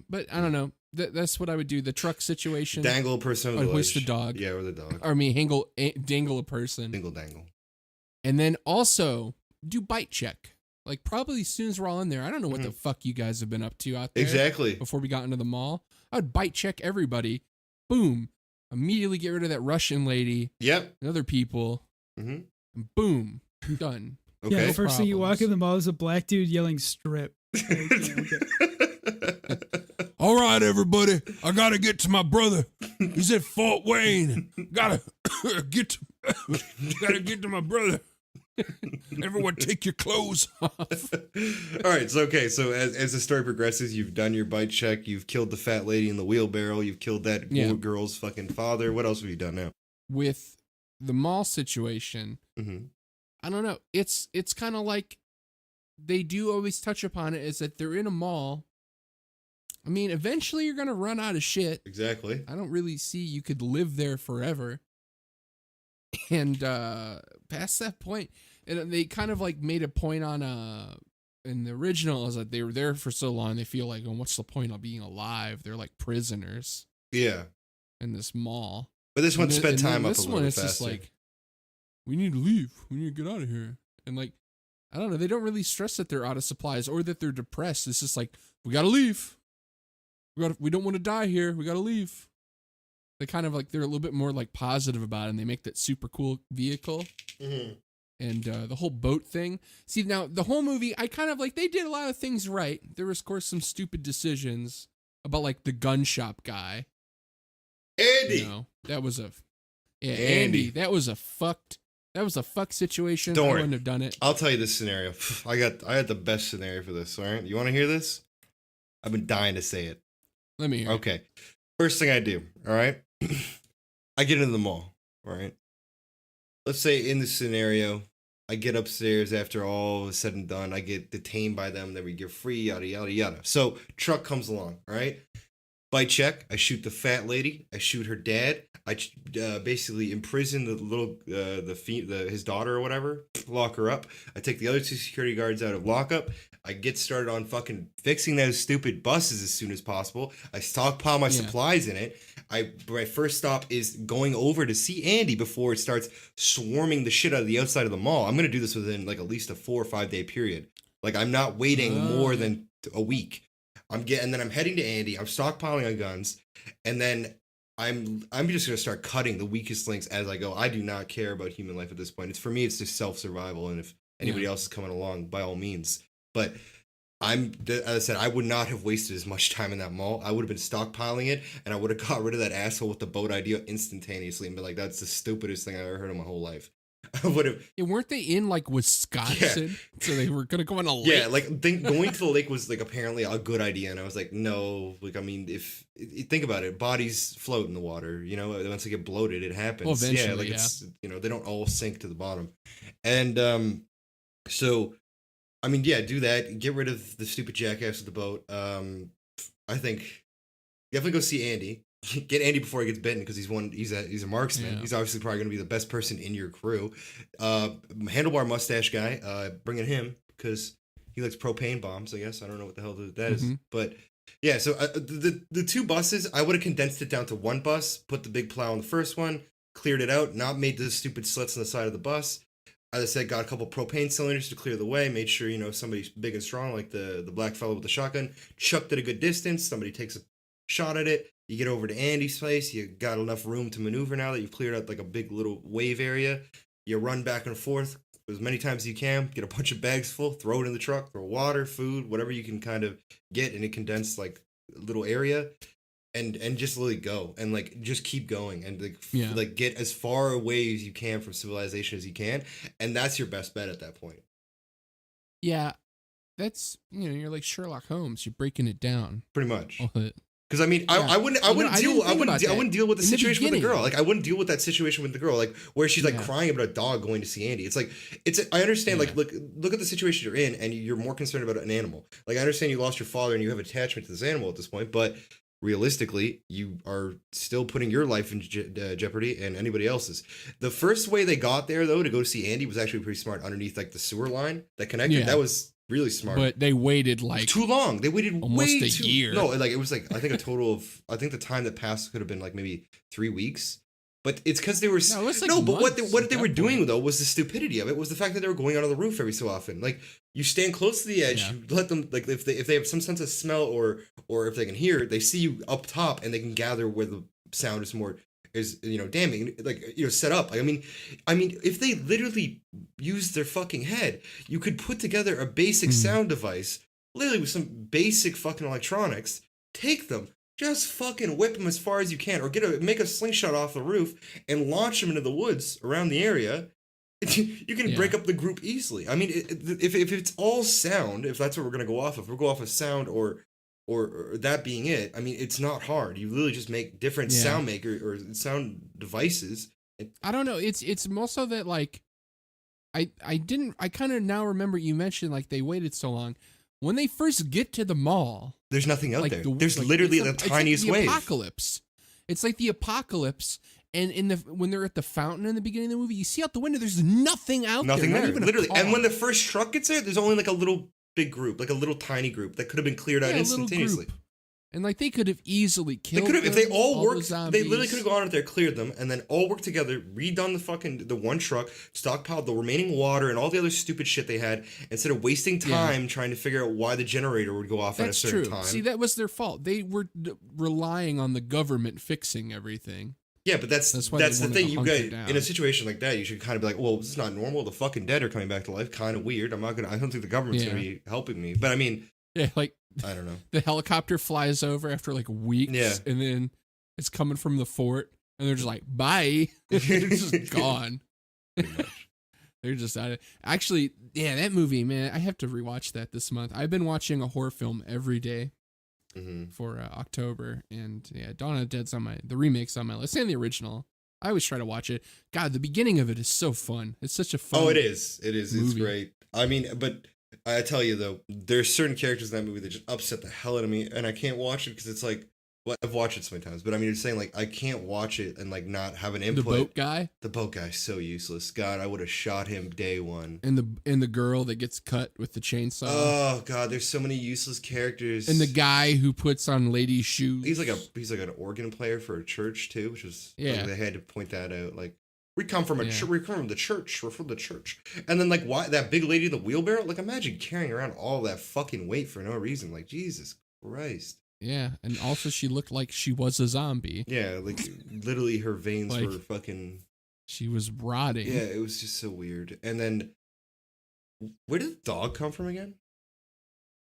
But I don't know. That's what I would do. The truck situation. dangle a person over I'd the hoist ledge. a dog. Yeah, or the dog. Or I mean, dangle a person. Dangle. And then also do bite check. Like probably as soon as we're all in there. I don't know what the fuck you guys have been up to out there. Exactly. Before we got into the mall. I would bite check everybody. Boom. Immediately get rid of that Russian lady. Yep. And other people. Mm-hmm. And boom. Done. Okay. Yeah, the first thing you walk Problems. in the mall is a black dude yelling "strip." Like, All right, everybody. I gotta get to my brother. He's at Fort Wayne. Gotta get to my brother. Everyone, take your clothes off. All right. So So as the story progresses, you've done your bite check. You've killed the fat lady in the wheelbarrow. You've killed that Yeah. girl's fucking father. What else have you done now? With the mall situation, Mm-hmm. I don't know. It's kind of like they do always touch upon it. Is that they're in a mall. I mean, eventually you're gonna run out of shit. Exactly. I don't really see you could live there forever. And past that point, and they kind of like made a point on in the original is that they were there for so long they feel like, oh, what's the point of being alive? They're like prisoners Yeah. in this mall. But this one And sped then time up a this little one, bit it's faster. just like, we need to leave. We need to get out of here. And like, I don't know. They don't really stress that they're out of supplies or that they're depressed. It's just like, we gotta leave. We don't want to die here. We gotta leave. They kind of like they're a little bit more like positive about it, and they make that super cool vehicle Mm-hmm. and the whole boat thing. See, now the whole movie, I kind of like they did a lot of things right. There was, of course, some stupid decisions about like the gun shop guy. Andy. You know, that was a Andy. Andy. That was a fuck situation. Don't I worry. wouldn't have done it. I'll tell you this scenario. I had the best scenario for this. All right, you want to hear this? I've been dying to say it. Let me hear. it. Okay, first thing I do. All right, I get into the mall. All right, let's say in this scenario, I get upstairs after all is said and done. I get detained by them. Then we get free. Yada yada yada. So truck comes along. All right. Bite check. I shoot the fat lady. I shoot her dad. I basically imprison the little his daughter or whatever. Lock her up. I take the other two security guards out of lockup. I get started on fucking fixing those stupid buses as soon as possible. I stockpile my supplies in it. My first stop is going over to see Andy before it starts swarming the shit out of the outside of the mall. I'm gonna do this within like at least a 4 or 5 day period. Like I'm not waiting more than a week. And then I'm heading to Andy. I'm stockpiling on guns, and then I'm just gonna start cutting the weakest links as I go. I do not care about human life at this point. For me, it's just self survival, and if anybody else is coming along, by all means. But as I said, I would not have wasted as much time in that mall. I would have been stockpiling it, and I would have got rid of that asshole with the boat idea instantaneously, and be like, "That's the stupidest thing I've ever heard in my whole life." I would have. Yeah, weren't they in like Wisconsin? So they were gonna go on a lake. Yeah, like going to the lake was like apparently a good idea, and I was like, no, like I mean, if think about it, bodies float in the water. You know, once they get bloated, it happens. Well, eventually, it's they don't all sink to the bottom, and so I mean, yeah, do that. Get rid of the stupid jackass with the boat. I think definitely go see Andy. Get Andy before he gets bitten because he's a marksman. Yeah. He's obviously probably going to be the best person in your crew. Handlebar mustache guy, bring in him because he likes propane bombs. I guess I don't know what the hell that is, but yeah. So the two buses, I would have condensed it down to one bus. Put the big plow on the first one, cleared it out, not made the stupid slits on the side of the bus. As I said, got a couple propane cylinders to clear the way. Made sure somebody's big and strong, like the black fellow with the shotgun. Chucked it a good distance. Somebody takes a shot at it. You get over to Andy's place. You got enough room to maneuver now that you've cleared out like a big little wave area. You run back and forth as many times as you can. Get a bunch of bags full. Throw it in the truck. Throw water, food, whatever you can kind of get in a condensed like little area. And just literally go and like just keep going and like get as far away as you can from civilization as you can, and that's your best bet at that point. Yeah, that's you're like Sherlock Holmes. You're breaking it down Pretty much. Because I mean, I wouldn't deal with the situation with the girl. Like I wouldn't deal with that situation with the girl, like where she's like crying about a dog going to see Andy. It's like I understand. Like look at the situation you're in, and you're more concerned about an animal. Like I understand you lost your father and you have attachment to this animal at this point, but realistically, you are still putting your life in jeopardy and anybody else's. The first way they got there, though, to go see Andy was actually pretty smart underneath like the sewer line that connected. That was really smart. But they waited like too long. They waited almost way a too year. No, like it was like I think a total of I think the time that passed could have been like maybe 3 weeks. But it's because they were but what they were doing though was the stupidity of it was the fact that they were going out on the roof every so often. Like you stand close to the edge, you let them like if they have some sense of smell or if they can hear, they see you up top and they can gather where the sound is damning, like set up. I mean if they literally used their fucking head, you could put together a basic sound device, literally with some basic fucking electronics, take them. Just fucking whip them as far as you can, or make a slingshot off the roof and launch them into the woods around the area. You can break up the group easily. I mean, if it's all sound, if that's what we're gonna go off of, we'll go off of sound or that being it. I mean, it's not hard. You literally just make different sound maker or sound devices. I don't know. It's more so that like I kind of now remember you mentioned like they waited so long. When they first get to the mall, there's nothing out there. There's literally the tiniest wave. It's like the apocalypse. It's like the apocalypse. And when they're at the fountain in the beginning of the movie, you see out the window, there's nothing out there. Nothing there. Even literally. And when the first truck gets there, there's only like a little big group, like a little tiny group that could have been cleared out instantaneously. And like they could have easily killed. They could have if they all worked. The they literally could have gone out there, cleared them, and then all worked together, redone the one truck, stockpiled the remaining water and all the other stupid shit they had, instead of wasting time trying to figure out why the generator would go off at a certain time. See, that was their fault. They were relying on the government fixing everything. Yeah, but that's the thing. You guys in a situation like that, you should kind of be like, well, this is not normal. The fucking dead are coming back to life. Kind of weird. I don't think the government's gonna be helping me. But I mean. Yeah, like I don't know. The helicopter flies over after like weeks, and then it's coming from the fort, and they're just like, "Bye," they're just gone. They're just out of. Actually, that movie, man, I have to rewatch that this month. I've been watching a horror film every day for October, and Dawn of the Dead's the remake's on my list, and the original. I always try to watch it. God, the beginning of it is so fun. It's such a fun. Oh, it is. Movie. It's great. I mean, but. I tell you though, there's certain characters in that movie that just upset the hell out of me, and I can't watch it because it's like, well, I've watched it so many times, but I mean, you're saying like I can't watch it and like not have an input. The boat guy's so useless. God, I would have shot him day one. And the girl that gets cut with the chainsaw. Oh God, there's so many useless characters. And the guy who puts on ladies' shoes. He's like an organ player for a church too, which was like, they had to point that out. Like. We come from the church. We're from the church. And then, like, why that big lady in the wheelbarrow? Like, imagine carrying around all that fucking weight for no reason. Like, Jesus Christ. Yeah, and also she looked like she was a zombie. Yeah, like, literally her veins were fucking... She was rotting. Yeah, it was just so weird. And then, where did the dog come from again?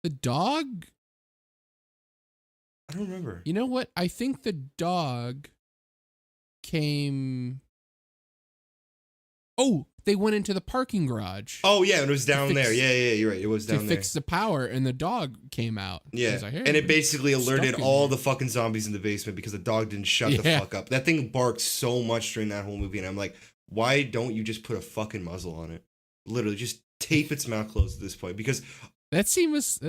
The dog? I don't remember. You know what? I think the dog came... Oh, they went into the parking garage. Oh, yeah, and it was down there. Yeah, you're right. It was down there. To fix the power, and the dog came out. Yeah, like, hey, and it basically alerted all the fucking zombies in the basement because the dog didn't shut the fuck up. That thing barked so much during that whole movie, and I'm like, why don't you just put a fucking muzzle on it? Literally, just tape its mouth closed at this point, because... That scene was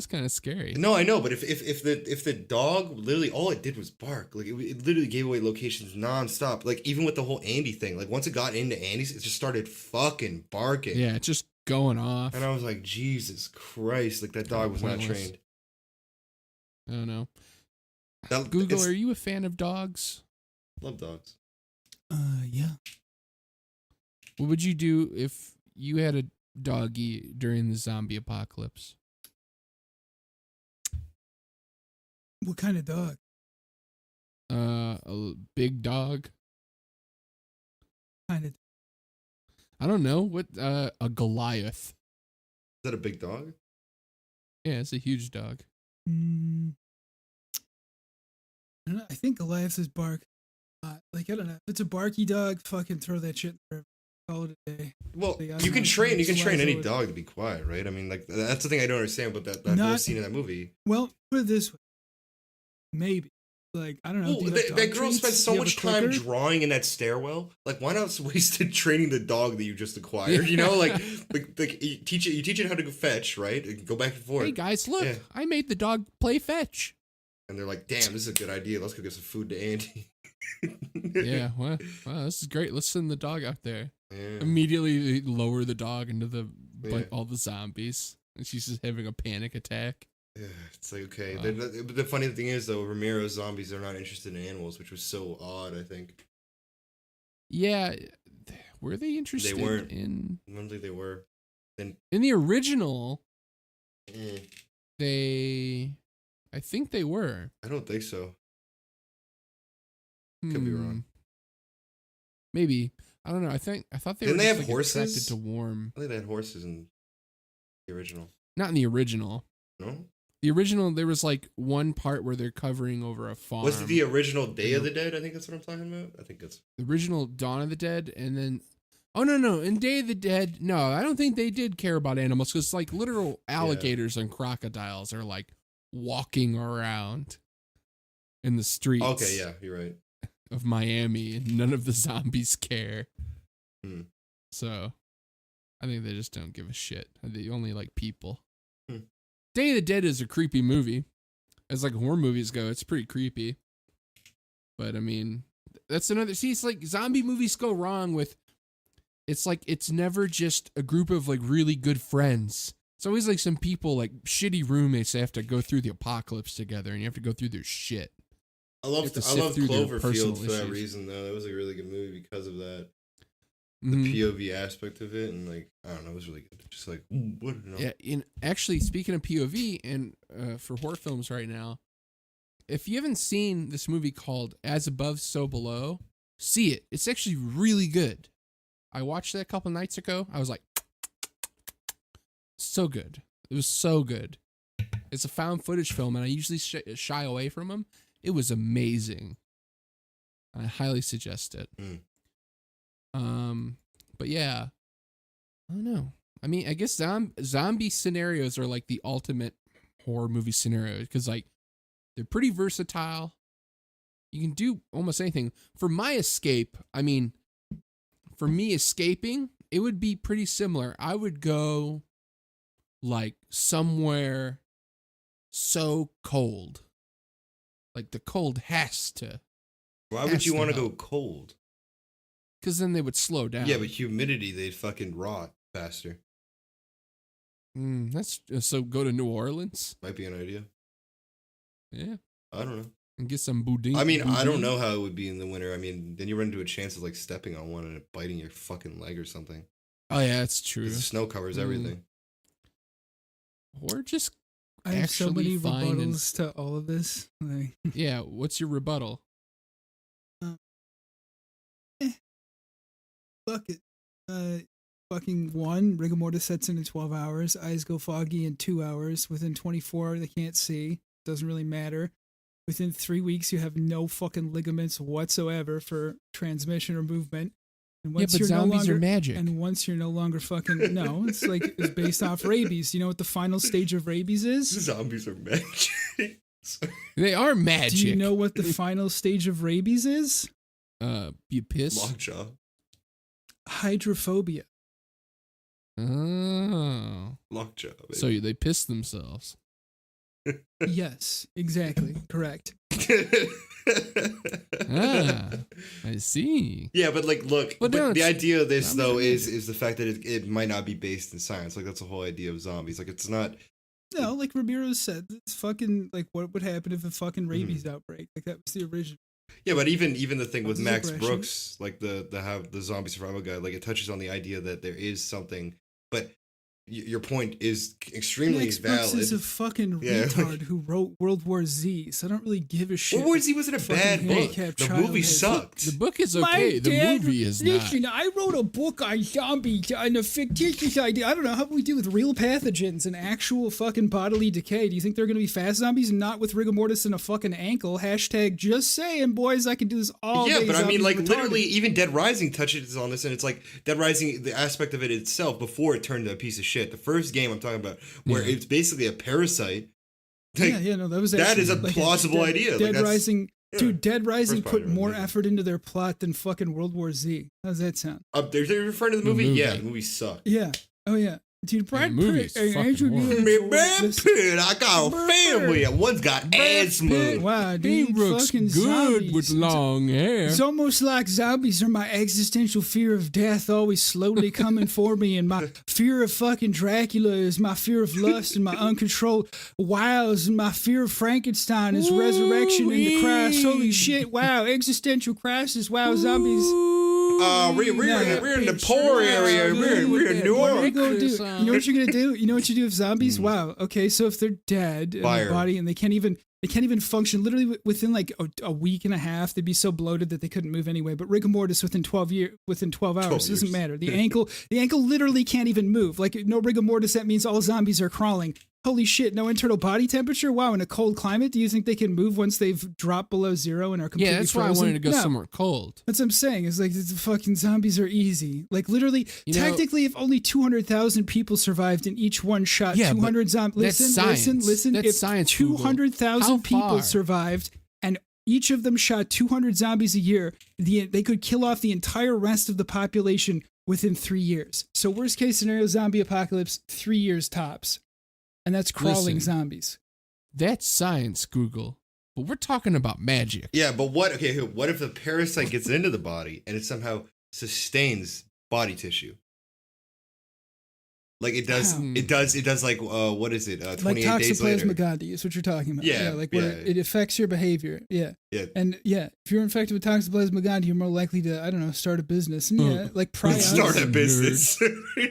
kind of scary. No, I know, but if the dog literally all it did was bark, like it literally gave away locations nonstop. Like even with the whole Andy thing, like once it got into Andy's, it just started fucking barking. Yeah, just going off. And I was like, Jesus Christ, like that dog was not trained. I don't know. Google, are you a fan of dogs? Love dogs. Yeah. What would you do if you had a doggy during the zombie apocalypse? What kind of dog? A big dog. Kind of. I don't know what. A Goliath. Is that a big dog? Yeah, it's a huge dog. I don't know. I think Goliaths is bark. Like, I don't know. If it's a barky dog, fucking throw that shit in the river. Call it a day. Well, Like, I you don't can know, train any Slizo- dog to be quiet, right? I mean, like that's the thing I don't understand about that whole Not- scene in that movie. Well, put it this way. Maybe. Like, I don't know. Well, do you have that dog girl treats? spent Do so you have much a time clicker? drawing in that stairwell. Like, why not waste it training the dog that you just acquired? You know, like you teach it how to go fetch, right? And go back and forth. Hey guys, look! Yeah. I made the dog play fetch. And they're like, "Damn, this is a good idea. Let's go get some food to Andy." Yeah, well, this is great. Let's send the dog out there. Yeah. Immediately lower the dog into the Yeah. all the zombies, and she's just having a panic attack. Yeah, it's like, okay. Wow. But the funny thing is, though, Romero's zombies are not interested in animals, which was so odd, I think. Yeah, were they interested weren't. in? I don't think they were. Then, In the original, eh, I think they were. I don't think so. Could be wrong. Maybe. I don't know. I thought they Didn't were they just, have like, attracted horses? to warm. I think they had horses in the original. Not in the original. No? The original, there was like one part where they're covering over a farm. Was it the original Day of the Dead? I think that's what I'm talking about. I think that's. The original Dawn of the Dead, and then no, in Day of the Dead, no, I don't think they did care about animals because like literal alligators and crocodiles are like walking around in the streets. Okay, yeah, you're right. Of Miami, and none of the zombies care. Hmm. So, I think they just don't give a shit. They only like people. Hmm. Day of the Dead is a creepy movie. As like horror movies go, it's pretty creepy. But I mean, that's another. See, it's like zombie movies go wrong with. It's like it's never just a group of like really good friends. It's always like some people like shitty roommates that have to go through the apocalypse together, and you have to go through their shit. I have love to sift through their personal Cloverfield for that issues. reason, though. That was a really good movie because of that. Mhm. The POV aspect of it, and like, I don't know, it was really good. Just like, what? You know? Yeah, actually, speaking of POV and for horror films right now, if you haven't seen this movie called As Above, So Below, see it. It's actually really good. I watched it a couple nights ago. I was like, so good. It was so good. It's a found footage film, and I usually shy away from them. It was amazing. I highly suggest it. But yeah, I don't know. I mean, I guess zombie scenarios are like the ultimate horror movie scenario because like they're pretty versatile. You can do almost anything. For my escape, I mean, for me escaping, it would be pretty similar. I would go like somewhere so cold. Like the cold has to. Why would you want to go help. cold? Because then they would slow down. Yeah, but humidity, they'd fucking rot faster. That's so. Go to New Orleans. Might be an idea. Yeah, I don't know. and get some boudin. I mean, I boudin. don't know how it would be in the winter. I mean, then you run into a chance of like stepping on one and it biting your fucking leg or something. Oh yeah, that's true. 'Cause the snow covers Mm. everything. Or just I have so many actually find and- rebuttals to all of this. Like, yeah. What's your rebuttal? fuck it. Fucking one, rigor mortis sets in 12 hours. Eyes go foggy in 2 hours. Within 24, they can't see. Doesn't really matter. Within 3 weeks, you have no fucking ligaments whatsoever for transmission or movement. And Yeah, but zombies are magic. And once you're no longer fucking no, it's like it's based off rabies. You know what the final stage of rabies is? Zombies are magic. They are magic. Do you know what the final stage of rabies is? You piss. Lockjaw. Hydrophobia. Oh, Lockjaw. Baby. so they piss themselves. Yes, exactly. Correct. Ah, I see. Yeah, but like, look, But but no, the it's- idea of this zombies though are is the fact that it might not be based in science. Like that's the whole idea of zombies. Like it's not. No, like Ramiro said, it's fucking like what would happen if a fucking rabies Mm-hmm. outbreak? Like that was the original. Yeah, but even the thing with This is Max aggression. Brooks, like the zombie survival guide, like it touches on the idea that there is something, but your point is extremely Max Brooks valid. is a fucking Yeah. retard who wrote World War Z, so I don't really give a shit. World War Z wasn't a Fucking bad book. handicapped The child movie has- sucked. The book is My okay. The dad- movie is listen, not. I wrote a book on zombies and a fictitious idea. I don't know how we do with real pathogens and actual fucking bodily decay. Do you think they're gonna be fast zombies and not with rigor mortis and a fucking ankle? Hashtag just saying, boys. I can do this all Yeah, day. but I mean, Zombies like, retarded. literally, even Dead Rising touches on this, and it's like Dead Rising, the aspect of it itself before it turned to a piece of shit. The first game I'm talking about, where it's basically a parasite. Like, No, that was that actually, is a like, plausible Dead- idea. Like, Dead that's- Rising, yeah. dude. Dead Rising First part put of it, more yeah. effort into their plot than fucking World War Z. How's that sound? They're referring to the The movie? movie. Yeah, the movie sucked. Yeah. Oh yeah, dude. Brad movie Pitt. is and fucking Andrew horrible. Neil Man, Brad Jones- Pitt, I got a Brad family, Pitt. and one's got asthma. Pitt. Wow, He dude. looks fucking good zombies. with long hair. It's almost like zombies are my existential fear of death always slowly coming for me, and my fear of fucking Dracula is my fear of lust, and my uncontrolled wiles, and my fear of Frankenstein is resurrection and the Christ. Holy shit, wow, existential crisis, wow, zombies. We're in the poor area. We're in New What are you York. gonna do? You know what you're gonna do? You know what you do with zombies? Wow. Okay, so if they're dead in Fire. their body and they can't even function, literally within like a week and a half, they'd be so bloated that they couldn't move anyway. But rigor mortis within 12 hours, it doesn't years. matter. The ankle literally can't even move. Like no rigor mortis, that means all zombies are crawling. Holy shit, no internal body temperature? Wow, in a cold climate, do you think they can move once they've dropped below zero and are completely Yeah, that's why I frozen? wanted to go No. somewhere cold. That's what I'm saying. It's like the fucking zombies are easy. Like literally, You know- technically, if only 200,000 people survived and each one shot Yeah, but 200 zombies. that's Listen, science. listen. That's If science, Google. 200,000 How people far? survived and each of them shot 200 zombies a year, they could kill off the entire rest of the population within 3 years. So worst case scenario, zombie apocalypse, 3 years tops. And that's crawling Listen. zombies. That's science, Google. But we're talking about magic. Yeah, but what if the parasite gets into the body and it somehow sustains body tissue? Like it does, Wow. it does like what is it? Like 28 days later. Toxoplasma gondii is what you're talking about. Yeah, like where yeah. it affects your behavior. Yeah. Yeah. And yeah, if you're infected with Toxoplasma gondii, you're more likely to, I don't know, start a business. And yeah, like prions. Start a Nerd. business.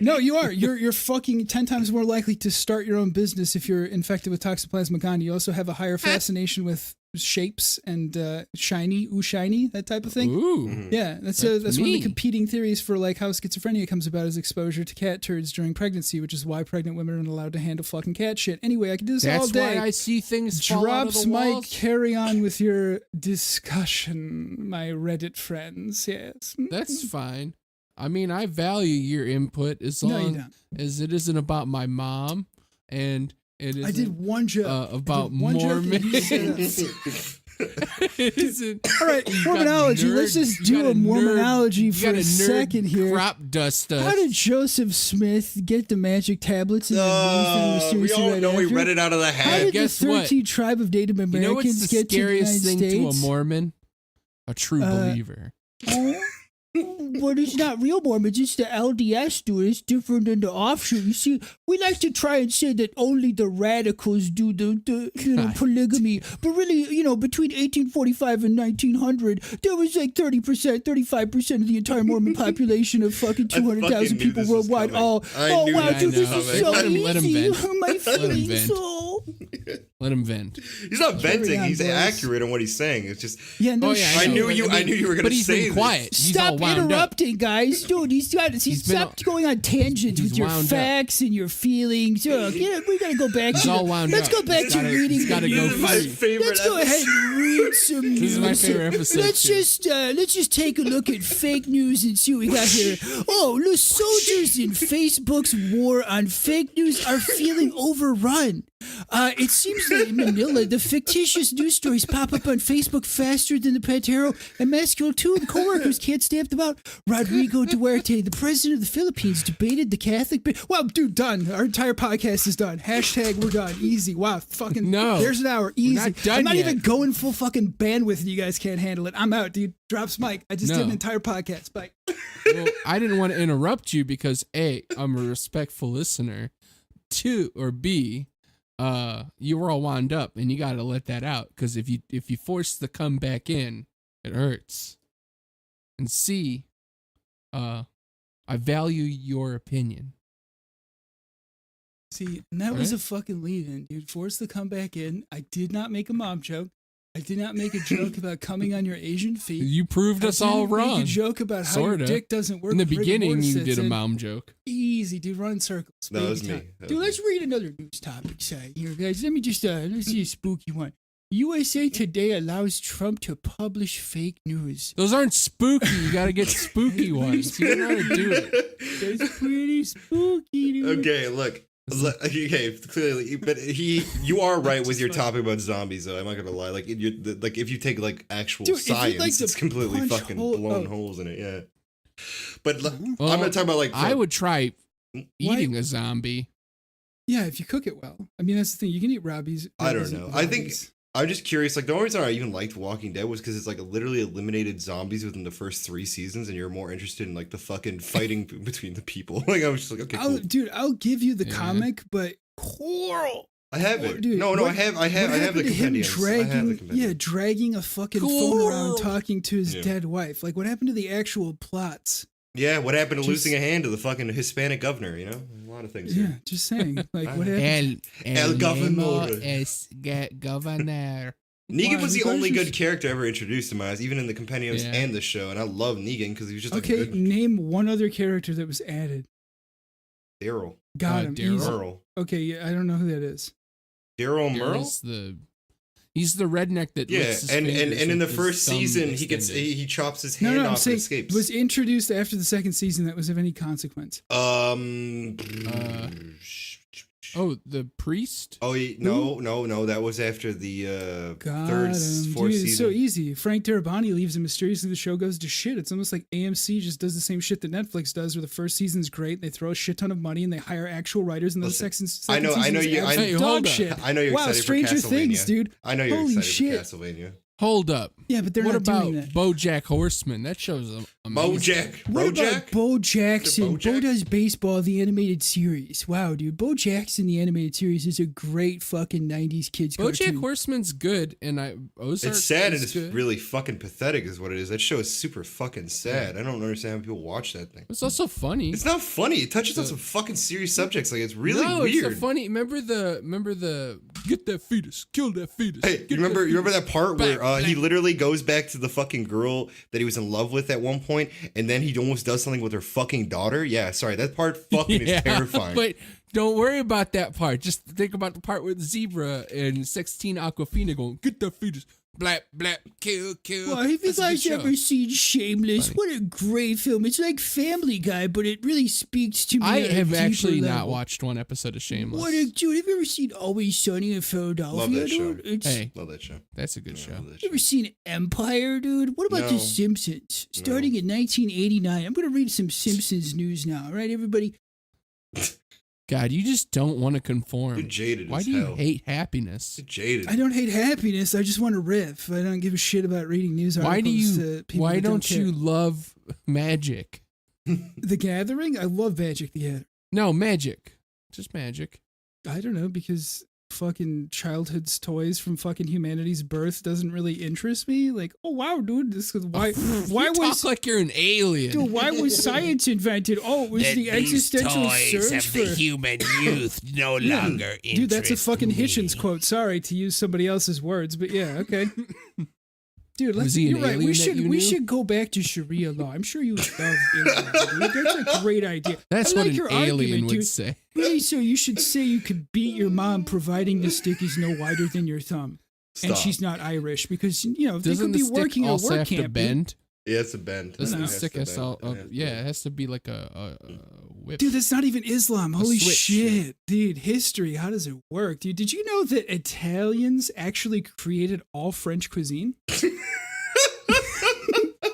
No, you are. You're fucking 10 times more likely to start your own business if you're infected with Toxoplasma gondii. You also have a higher fascination with shapes and shiny, that type of thing. Ooh. Yeah, that's That's one of the me. competing theories for like how schizophrenia comes about is exposure to cat turds during pregnancy, which is why pregnant women aren't allowed to handle fucking cat shit. Anyway, I can do this all That's day. why I see things fall out of Drops the Mike, walls. carry on with your discussion, my Reddit friends. Yes. That's fine. I mean, I value your input as No, you long don't. as it isn't about my mom and it isn't I did one joke. about I did one joke and you said Mormons. It isn't. All right, You got Mormonology. nerd- Let's just you do got a nerd- Mormonology you for got a nerd second here. Crop dust us. How did Joseph Smith get the magic tablets and then use them we mysteriously all right know he after? read it out of the How hat. did the guess what? 13 tribe of Native You Americans know what's the get to the United scariest thing States? to a Mormon? A true believer. But it's not real Mormons, it's the LDS do it. It's different than the offshoot. You see, we like to try and say that only the radicals do the God. polygamy. But really, between 1845 and 1900, there was like 30%, 35% of the entire Mormon population of fucking I fucking 200,000 knew people this was worldwide. coming. I Oh knew wow, this dude, was this coming. is so Let him easy. vent. My Let him feelings vent. so... Let him vent. He's not venting. on, He's boys. accurate on what he's saying. It's just Yeah, no Oh, yeah, shit. I knew but you. I knew you were going But to he's say been this. quiet. He's all Stop wound up. interrupting, guys. Dude, he He's been stopped going on tangents he's with your wound up. facts and your feelings. We gotta go back He's to all wound let's up. go back He's to gotta- reading. he's gotta the go This is my news. free. favorite. Let's go ahead and read some news. This is my favorite episode, Let's take a look at fake news and see what we got here. Oh, the soldiers in Facebook's war on fake news are feeling overrun. It seems that in Manila, the fictitious news stories pop up on Facebook faster than the Pantero and Masculine 2 and coworkers can't stay up about. Rodrigo Duarte, the president of the Philippines, debated the Catholic... Wow, dude, done. Our entire podcast is done. Hashtag we're done. Easy. Wow, fucking... No. There's an hour. Easy. not done I'm not yet. even going full fucking bandwidth and you guys can't handle it. I'm out, dude. Drops mic. I just did No. an entire podcast. Bye. Well, I didn't want to interrupt you because A, I'm a respectful listener. 2, or B, you were all wound up and you got to let that out because if you force the come back in, it hurts. And C, I value your opinion. See, and that was Right? a fucking lead-in, dude. Forced to come back in. I did not make a mom joke. I did not make a joke about coming on your Asian feet. You proved I us all didn't make wrong. a joke about how Sorta. your dick doesn't work. In the with rigor beginning, mortis you sets did a in. mom joke. Easy, dude. Run in circles. No, it was Baby me. time. That Dude, was let's read another news topic side here, guys. Let me just let's see a spooky one. USA Today allows Trump to publish fake news. Those aren't spooky. You got to get spooky ones. You don't know how to do it. That's pretty spooky, dude. Okay, look. Okay, clearly, but you are right with your topic about zombies, though. I'm not gonna lie. Like, if you take like actual Dude, if you'd science, like to it's completely punch fucking hole- blown oh. holes in it. Yeah, but I'm Well, gonna talk about like I would try eating a zombie. Yeah, if you cook it well. I mean, that's the thing. You can eat Robbie's. I don't know. I think I'm just curious. Like the only reason I even liked Walking Dead was because it's like literally eliminated zombies within the first 3 seasons, and you're more interested in like the fucking fighting between the people. Like I was just like, okay, cool. Dude, I'll give you the Yeah. comic, but Coral. I have it. Dude, no, what- I have what the happened to him compendiums. I have the dragging, compendiums. dragging a fucking phone Coral. around talking to his Yeah. dead wife? Like, what happened to the actual plots? Yeah, what happened to Just- losing a hand to the fucking Hispanic governor? You know, a lot of things. Yeah, Here. just saying. Like, what happened? El Governor. es governor. Negan Why? was the Because only he's- good character ever introduced in my eyes, even in the compendiums Yeah. and the show. And I love Negan because he was just like a Okay, good name one other character that was added. Daryl. Got him. Daryl. Easy. Merle. Okay, yeah, I don't know who that is. Daryl Merle? He's the redneck that Yeah, licks his and fingers in the with his first thumb season he gets extended. he chops his No, hand I'm off saying and escapes. was introduced after the second season that was of any consequence. Oh, the priest? No, that was after the Got third, him. fourth Dude, it's so season. easy. Frank Darabont leaves and mysteriously the show goes to shit. It's almost like AMC just does the same shit that Netflix does, where the first season's great, they throw a shit ton of money and they hire actual writers, and then Listen, the second I know season is you- I- absolute Hey, hold dog up. shit. I know you're wow, excited Stranger for Things, Castlevania. dude. I know you're Holy excited shit. for Castlevania. Hold up. Yeah, but they're What not about doing that. BoJack Horseman? That show's amazing. Bojack. What about Bojack? Bo Jackson? Bo Bo Jack? does baseball, the animated series. Wow, dude. Bo Jackson, the animated series, is a great fucking 90s kids BoJack cartoon. Horseman's good, and Ozark It's sad and is it's good. really fucking pathetic is what it is. That show is super fucking sad. I don't understand how people watch that thing. It's also funny. It's not funny. It touches on some fucking serious subjects. Like it's really no, weird. it's so funny. Remember the get that fetus, kill that fetus. Hey, get you remember that part Back, where he back. literally goes back to the fucking girl that he was in love with at one point, and then he almost does something with her fucking daughter? Yeah, sorry, that part fucking is terrifying. But don't worry about that part. Just think about the part with Zebra and 16 Aquafina going, get that fetus. Blap, blap, kill, kill. Well, have you That's a good guys show. ever seen Shameless? Funny. What a great film. It's like Family Guy, but it really speaks to me. I on a have deeper actually not level. watched one episode of Shameless. What a dude, have you ever seen Always Sunny in Philadelphia, Love that show. dude? It's, Hey, Love that show. that's a good Yeah, show. love that you ever seen Empire, dude? What about No. The Simpsons? Starting in 1989. I'm going to read some Simpsons news now, all right, everybody? God, you just don't want to conform. You're jaded Why as do you hell. hate happiness? You're jaded. I don't hate happiness. I just want to riff. I don't give a shit about reading news articles. Why do you? to people Why that don't care. you love magic? The Gathering? I love Magic the Gathering. No, magic. Just magic. I don't know, because fucking childhood's toys from fucking humanity's birth doesn't really interest me. Like, oh wow, dude, this is why you was talk like you're an alien? dude, why was science invented? Oh, it was the existential search for human youth no Yeah. Dude, that's a fucking Hitchens quote. Sorry to use somebody else's words, but yeah, okay. Dude, let's. Was he an You're right. alien We that should you we knew? should go back to Sharia law. I'm sure you would love Islam, dude. That's a great idea. That's I what like an your alien argument, would dude. say. Really, so you should say you could beat your mom providing the stick is no wider than your thumb. Stop. And she's not Irish because, you know, they Doesn't could the be stick working at a also work have to camp. dude. bend? Yeah, it's a bend. Doesn't No. the stick It has has to all? bend. It has to Yeah, bend. it has to be like a whip. Dude, that's not even Islam. Holy switch. shit. Dude, history. How does it work? Dude, did you know that Italians actually created all French cuisine?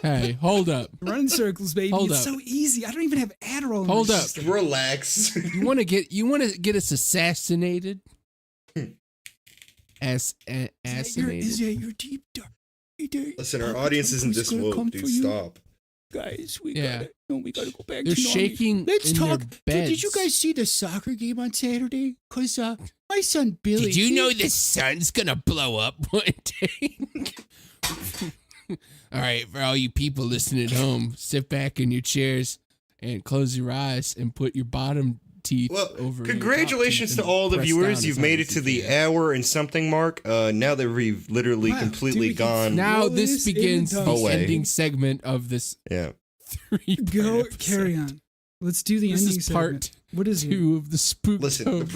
Hey, hold up. Run in circles, baby. Hold it's up. so easy. I don't even have Adderall in Hold my up. system. Relax. You want to get us assassinated? Assassinated. Is that your deep dark? Listen, our audience isn't this woke, dude. Stop. Guys, Yeah. we gotta go back They're to normal. shaking Let's in talk. their Dude, beds. did you guys see the soccer game on Saturday? Cause my son Billy. Did you know the sun's gonna blow up one day? All right, for all you people listening at home, sit back in your chairs and close your eyes and put your bottom teeth. Well, over congratulations to your top teeth all the and press viewers. down You've as made hard it as to you the can. hour and something mark. Now that we've literally Wow, completely dude, we can gone. Now Roll this this in begins the the away. ending segment of this Yeah. 3-part Go, episode. carry on. Let's do the This ending is segment. part What is it? 2 of the spook. Listen, the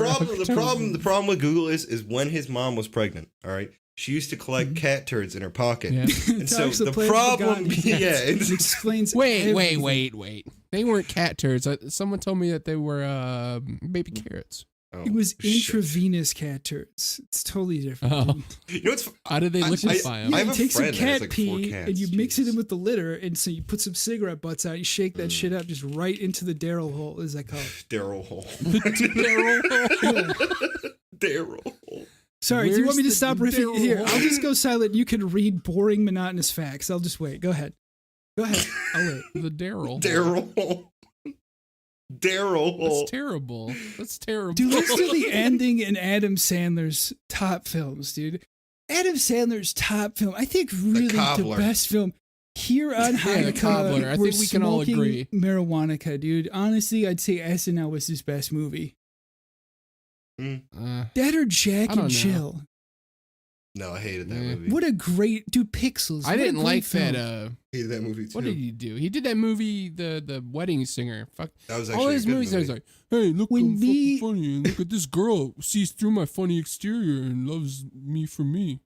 problem with Google is when his mom was pregnant. All right, she used to collect cat turds in her pocket, Yeah. and so Talks the the plans of problem, God. yeah, It it's, explains. Wait. everything. They weren't cat turds. Someone told me that they were baby carrots. oh, It was shit. intravenous cat turds. It's totally different. Oh, You know what's how did they liquefy them? I Yeah, have you a take some friend that has, cat like, 4 pee cats. and you mix it in Jesus. with the litter, and so you put some cigarette butts out. You shake that shit up just right into the Daryl hole, as I call it. Daryl hole. Yeah. Daryl hole. Sorry, do you want me to Where's the stop riffing? Daryl Here, hole? I'll just go silent. You can read boring, monotonous facts. I'll just wait. Go ahead. Go ahead. I'll wait. The Daryl. Daryl hole. Daryl hole. That's terrible. That's terrible. Dude, let's do the ending in Adam Sandler's top films, dude. Adam Sandler's top film, I think really the Cobbler. best film. Here on Yeah, The Hanukkah, Cobbler. I we're think we can all smoking agree. marijuana, dude. Honestly, I'd say SNL was his best movie. That or Jack I don't and know. Jill. No, I hated that Yeah. movie. What a great dude! Pixels. I what a didn't great like film. that. Hated that movie too. What did he do? He did that movie, the Wedding Singer. Fuck. That was All actually his a good movies, I was movie. like, hey, look, When I'm me- fucking funny. And look at this girl sees through my funny exterior and loves me for me.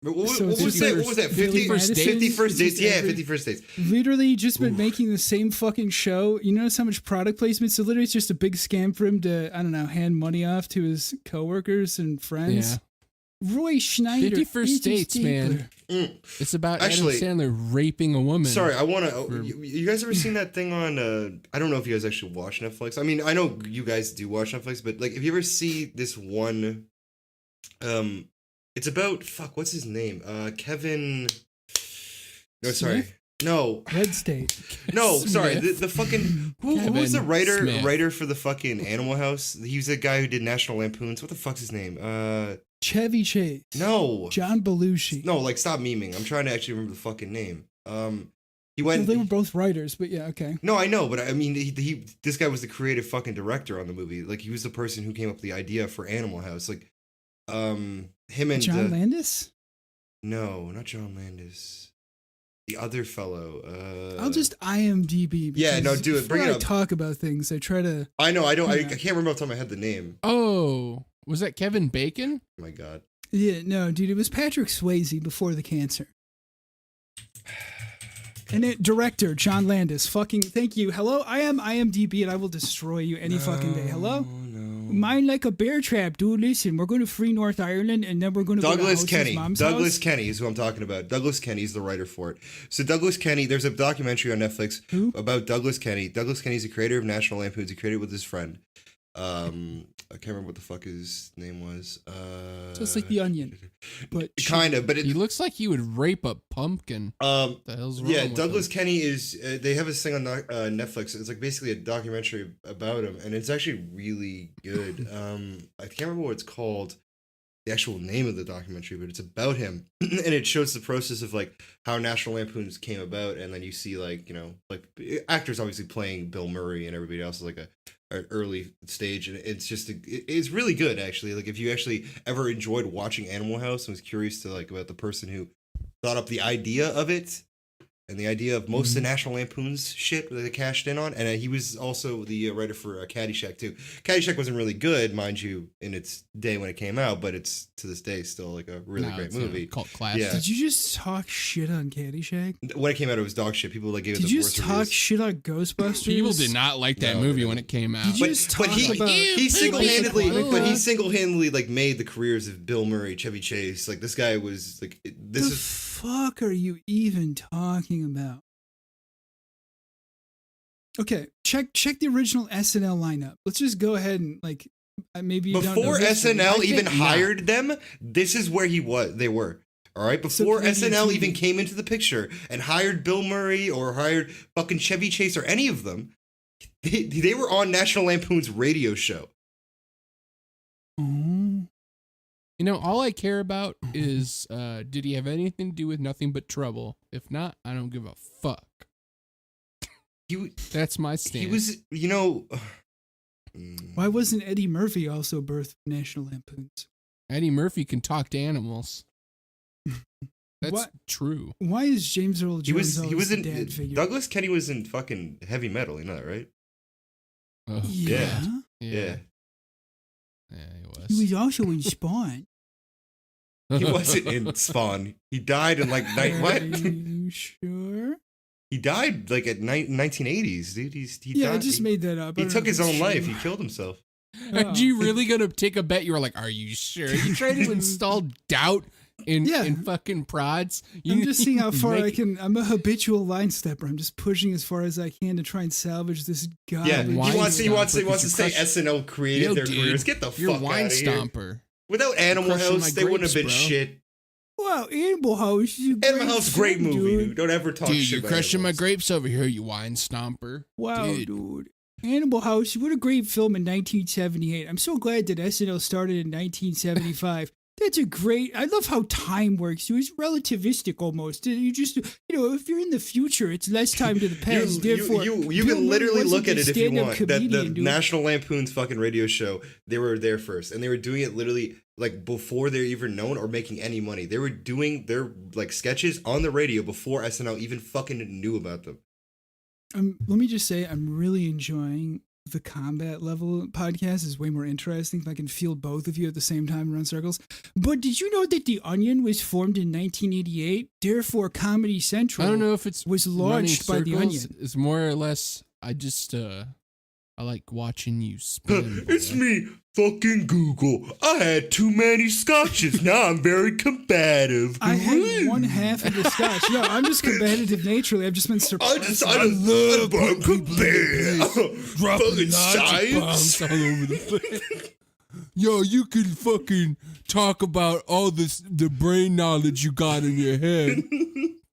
What was, So what was that? What was that? 50 Madison? first dates? 50 first dates? Just Yeah, every- 50 first dates. Literally just been making the same fucking show. You notice how much product placement? So literally it's just a big scam for him to, I don't know, hand money off to his coworkers and friends. Yeah. Roy Schneider. 50 First is his Dates, man. stapler. It's about Actually- Adam Sandler raping a woman. Sorry, I want to. For- You guys ever seen that thing on? I don't know if you guys actually watch Netflix. I mean, I know you guys do watch Netflix, but like, if you ever see this one, it's about what's his name? Kevin. No, sorry. Smith? No, Red State. no, sorry. Smith. The fucking who was the Kevin Smith. writer for the fucking Animal House? He was the guy who did National Lampoons. What the fuck's his name? Chevy Chase. No, John Belushi. no. Like, stop memeing. I'm trying to actually remember the fucking name. He Well, went. they were both writers, but yeah, okay. No, I know, but I mean, this guy was the creative fucking director on the movie. Like, he was the person who came up with the idea for Animal House. Like, him and John Landis? no, not John Landis. The other fellow. I'll just IMDb. Yeah, no, because do it. Bring before it I up. talk about things, I try to. I know. I don't. I Yeah. can't remember off the top of my head the name. Oh, was that Kevin Bacon? Oh my god. Yeah, no, dude, it was Patrick Swayze before the cancer. And director John Landis. Fucking thank you. Hello, I am IMDb, and I will destroy you any fucking day. Hello. No. Mine like a bear trap, dude. Listen, we're going to free North Ireland, and then we're going to go to Douglas Haus's Kenny. mom's Douglas house. Kenny is who I'm talking about. Douglas Kenny is the writer for it. So Douglas Kenny, there's a documentary on Netflix Who? about Douglas Kenny. Douglas Kenny's the creator of National Lampoons. He created it with his friend. I can't remember what the fuck his name was. Just like the Onion, but kind of, but He looks like he would rape a pumpkin. the The hell's wrong yeah, with Douglas him? Kenny is. They have this thing on Netflix. It's like basically a documentary about him, and it's actually really good. I can't remember what it's called, the actual name of the documentary, but it's about him, and it shows the process of like how National Lampoons came about, and then you see like like actors obviously playing Bill Murray and everybody else is like an early stage, and it's just it's really good actually. Like if you actually ever enjoyed watching Animal House and was curious to like about the person who thought up the idea of it and the idea of most of the National Lampoon's shit that they cashed in on, and he was also the writer for Caddyshack too. Caddyshack wasn't really good, mind you, in its day when it came out, but it's to this day still like a really No, great it's a movie. cult classic. Yeah. did you just talk shit on Caddyshack? When it came out, it was dog shit. People like gave it Did the you worst just talk reviews. shit on Ghostbusters? People did not like that No, movie they when didn't. it came out. Did you just talk about? he single-handedly, Aquatica? but he single-handedly like made the careers of Bill Murray, Chevy Chase. Like this guy was like this the is fuck are you even talking about? Okay, check the original SNL lineup. Let's just go ahead and like maybe you don't know before history. SNL I even think hired them. This is where they were. All right, before Canadian SNL TV. even came into the picture and hired Bill Murray or hired fucking Chevy Chase or any of them, they were on National Lampoon's radio show. Oh. You know, all I care about is did he have anything to do with Nothing But Trouble? If not, I don't give a fuck. He That's my stance. he was, Why wasn't Eddie Murphy also birthed National Lampoons? Eddie Murphy can talk to animals. That's What? true. Why is James Earl He Jones was always in the dad figure? Douglas Kenny was in fucking heavy metal, you know that, right? Oh, Yeah. yeah. He He was also in Spawn. was. He wasn't in Spawn. He died in like what? Are you sure? He died like at 1980s, dude. He Yeah, I died. just made that up. I He don't took know if his it's own true. life. He killed himself. Are you really gonna take a bet? You were like, "Are you sure?" You trying to install doubt in fucking prods. I'm just seeing how far I make- can. I'm a habitual line stepper. I'm just pushing as far as I can to try and salvage this garbage. Yeah, he wine wants to stomper, say crush- SNL created Yo, their dude, careers. Get the You're a fuck wine out of here. stomper. Without Animal Crushing my House, they wouldn't have been grapes, bro. shit. Wow, Animal House is a Animal House, great film, movie, dude. Don't ever talk Dude, shit you're about crushing my Animal House. grapes over here, you wine stomper. Wow, Dude. dude. Animal House, what a great film in 1978. I'm so glad that SNL started in 1975. That's a great. I love how time works. It's relativistic almost. You just, if you're in the future, it's less time to the past. Therefore, you Bill can literally Murray look at wasn't it a if you stand-up want. That the comedian, dude. National Lampoon's fucking radio show, they were there first, and they were doing it literally like before they're even known or making any money. They were doing their like sketches on the radio before SNL even fucking knew about them. Let me just say, I'm really enjoying the combat level podcast. Is way more interesting if I can field both of you at the same time and run circles. But did you know that The Onion was formed in 1988? Therefore, Comedy Central I don't know if it's was launched by running The circles. Onion. It's more or less. I just I like watching you spin. It's boy. me, fucking Google. I had too many scotches. Now I'm very combative. I had one half of the scotch. No, I'm just competitive naturally. I've just been surprised. I love dropping Nazi bombs all over the place. Yo, you can fucking talk about all the brain knowledge you got in your head,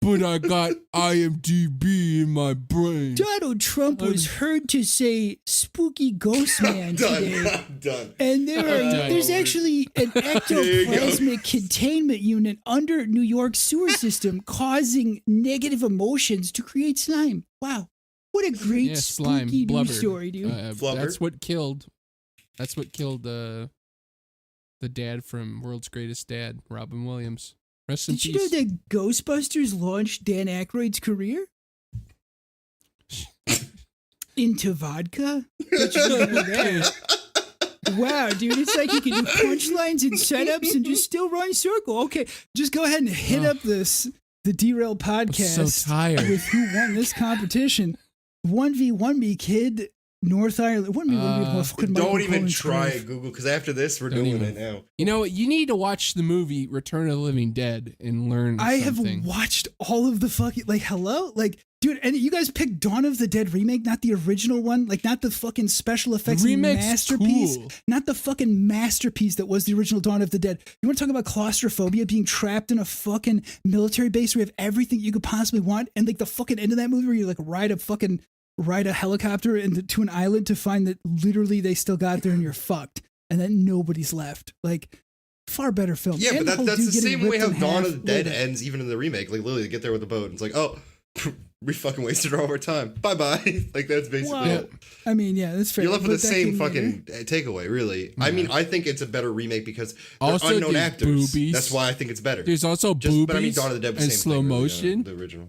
but I got IMDb in my brain. Donald Trump was heard to say "spooky ghost man" today. I'm done. And there's done. actually an ectoplasmic containment unit under New York's sewer system causing negative emotions to create slime. Wow. What a great Yeah, slime, spooky blubber. news story, dude. Flubber. That's what killed the dad from World's Greatest Dad, Robin Williams. Rest in Did you peace. know that Ghostbusters launched Dan Aykroyd's career? Into vodka? Did you know that? Wow, dude, it's like you can do punchlines and setups and just still run circle. Okay, just go ahead and hit up the Derailed podcast I'm so tired. with who won this competition. 1v1 me, kid. North Ireland. 1v1 fucking Michael Don't even Collins try Grove. it, Google, because after this, we're Don't doing even. it now. You know what? You need to watch the movie Return of the Living Dead and learn I something. have watched all of the fucking, hello? Dude, and you guys picked Dawn of the Dead remake, not the original one? Not the fucking special effects remake's masterpiece? cool. Not the fucking masterpiece that was the original Dawn of the Dead. You want to talk about claustrophobia, being trapped in a fucking military base where you have everything you could possibly want, and the fucking end of that movie where you ride a helicopter to an island to find that literally they still got there and you're fucked, and then nobody's left. Far better film. Yeah, And but whole that's dude the getting same way ripped how in Dawn half. of the Dead Love it. ends, even in the remake. Literally, they get there with a boat, and it's like, oh, we fucking wasted all our time. Bye bye. That's basically Wow. it. I mean, yeah, that's fair. You're left with But the that same came fucking takeaway, really. I mean, I think it's a better remake because they're Also, unknown there's actors. boobies. That's why I think it's better. There's also Just, boobies but I mean, Dawn of the Dead was and same slow thing, really, motion. the original.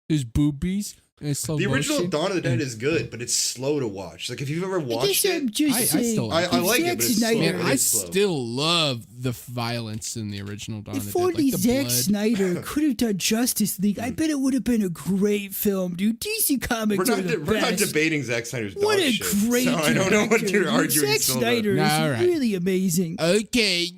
There's boobies and slow The motion. original Dawn of the Dead is good, but it's slow to watch. If you've ever I watched guess I'm it, just I saying. still I like it, Zack but it's slow. Snyder, Man, I It's slow. still love the violence in the original Dawn of if the Dead. only Like the Zack blood. Snyder could have done Justice League, I bet it would have been a great film, dude. DC Comics we're are the not best. debating Zack Snyder's What dog a shit. great So I don't know what director, you're dude. arguing. Zack still about. Snyder is Nah, all right. really amazing. Okay.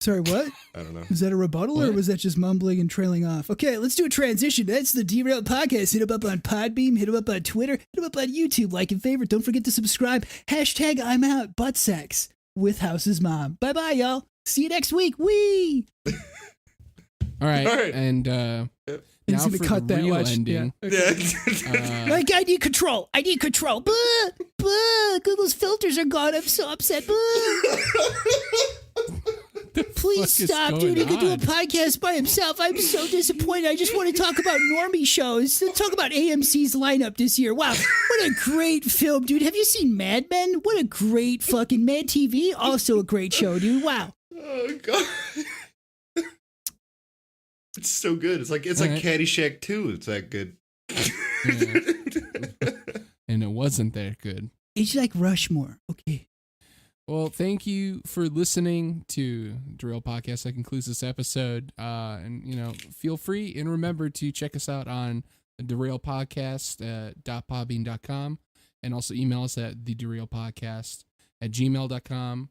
Sorry, what? I don't know. Was that a rebuttal or What? was that just mumbling and trailing off? Okay, let's do a transition. That's the Derailed Podcast. Hit him up on Podbeam, hit him up on Twitter, hit him up on YouTube, like and favorite. Don't forget to subscribe. Hashtag I'm out, butt sex with House's mom. Bye-bye, y'all. See you next week. Wee! All right. All right. And He's now gonna for cut the that real watch. ending. Yeah. Like, I need control. I need control. Buh! Buh! Google's filters are gone. I'm so upset. Buh! Please fuck is stop, dude. He going could do a on? podcast by himself. I'm so disappointed. I just want to talk about normie shows. Let's talk about AMC's lineup this year. Wow, what a great film, dude. Have you seen Mad Men? What a great fucking Mad TV. Also a great show, dude. Wow. Oh god. It's so good. It's like Alright. Caddyshack 2. It's that good. And it wasn't that good. It's like Rushmore. Okay. Well, thank you for listening to Derailed Podcast. That concludes this episode. And, feel free and remember to check us out on the Derailed Podcast .podbean.com and also email us at the Derailed Podcast @gmail.com.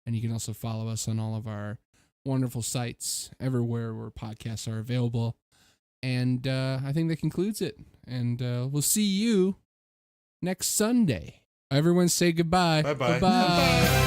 And you can also follow us on all of our wonderful sites everywhere where podcasts are available. And I think that concludes it. And we'll see you next Sunday. Everyone say goodbye. Bye-bye. Bye-bye.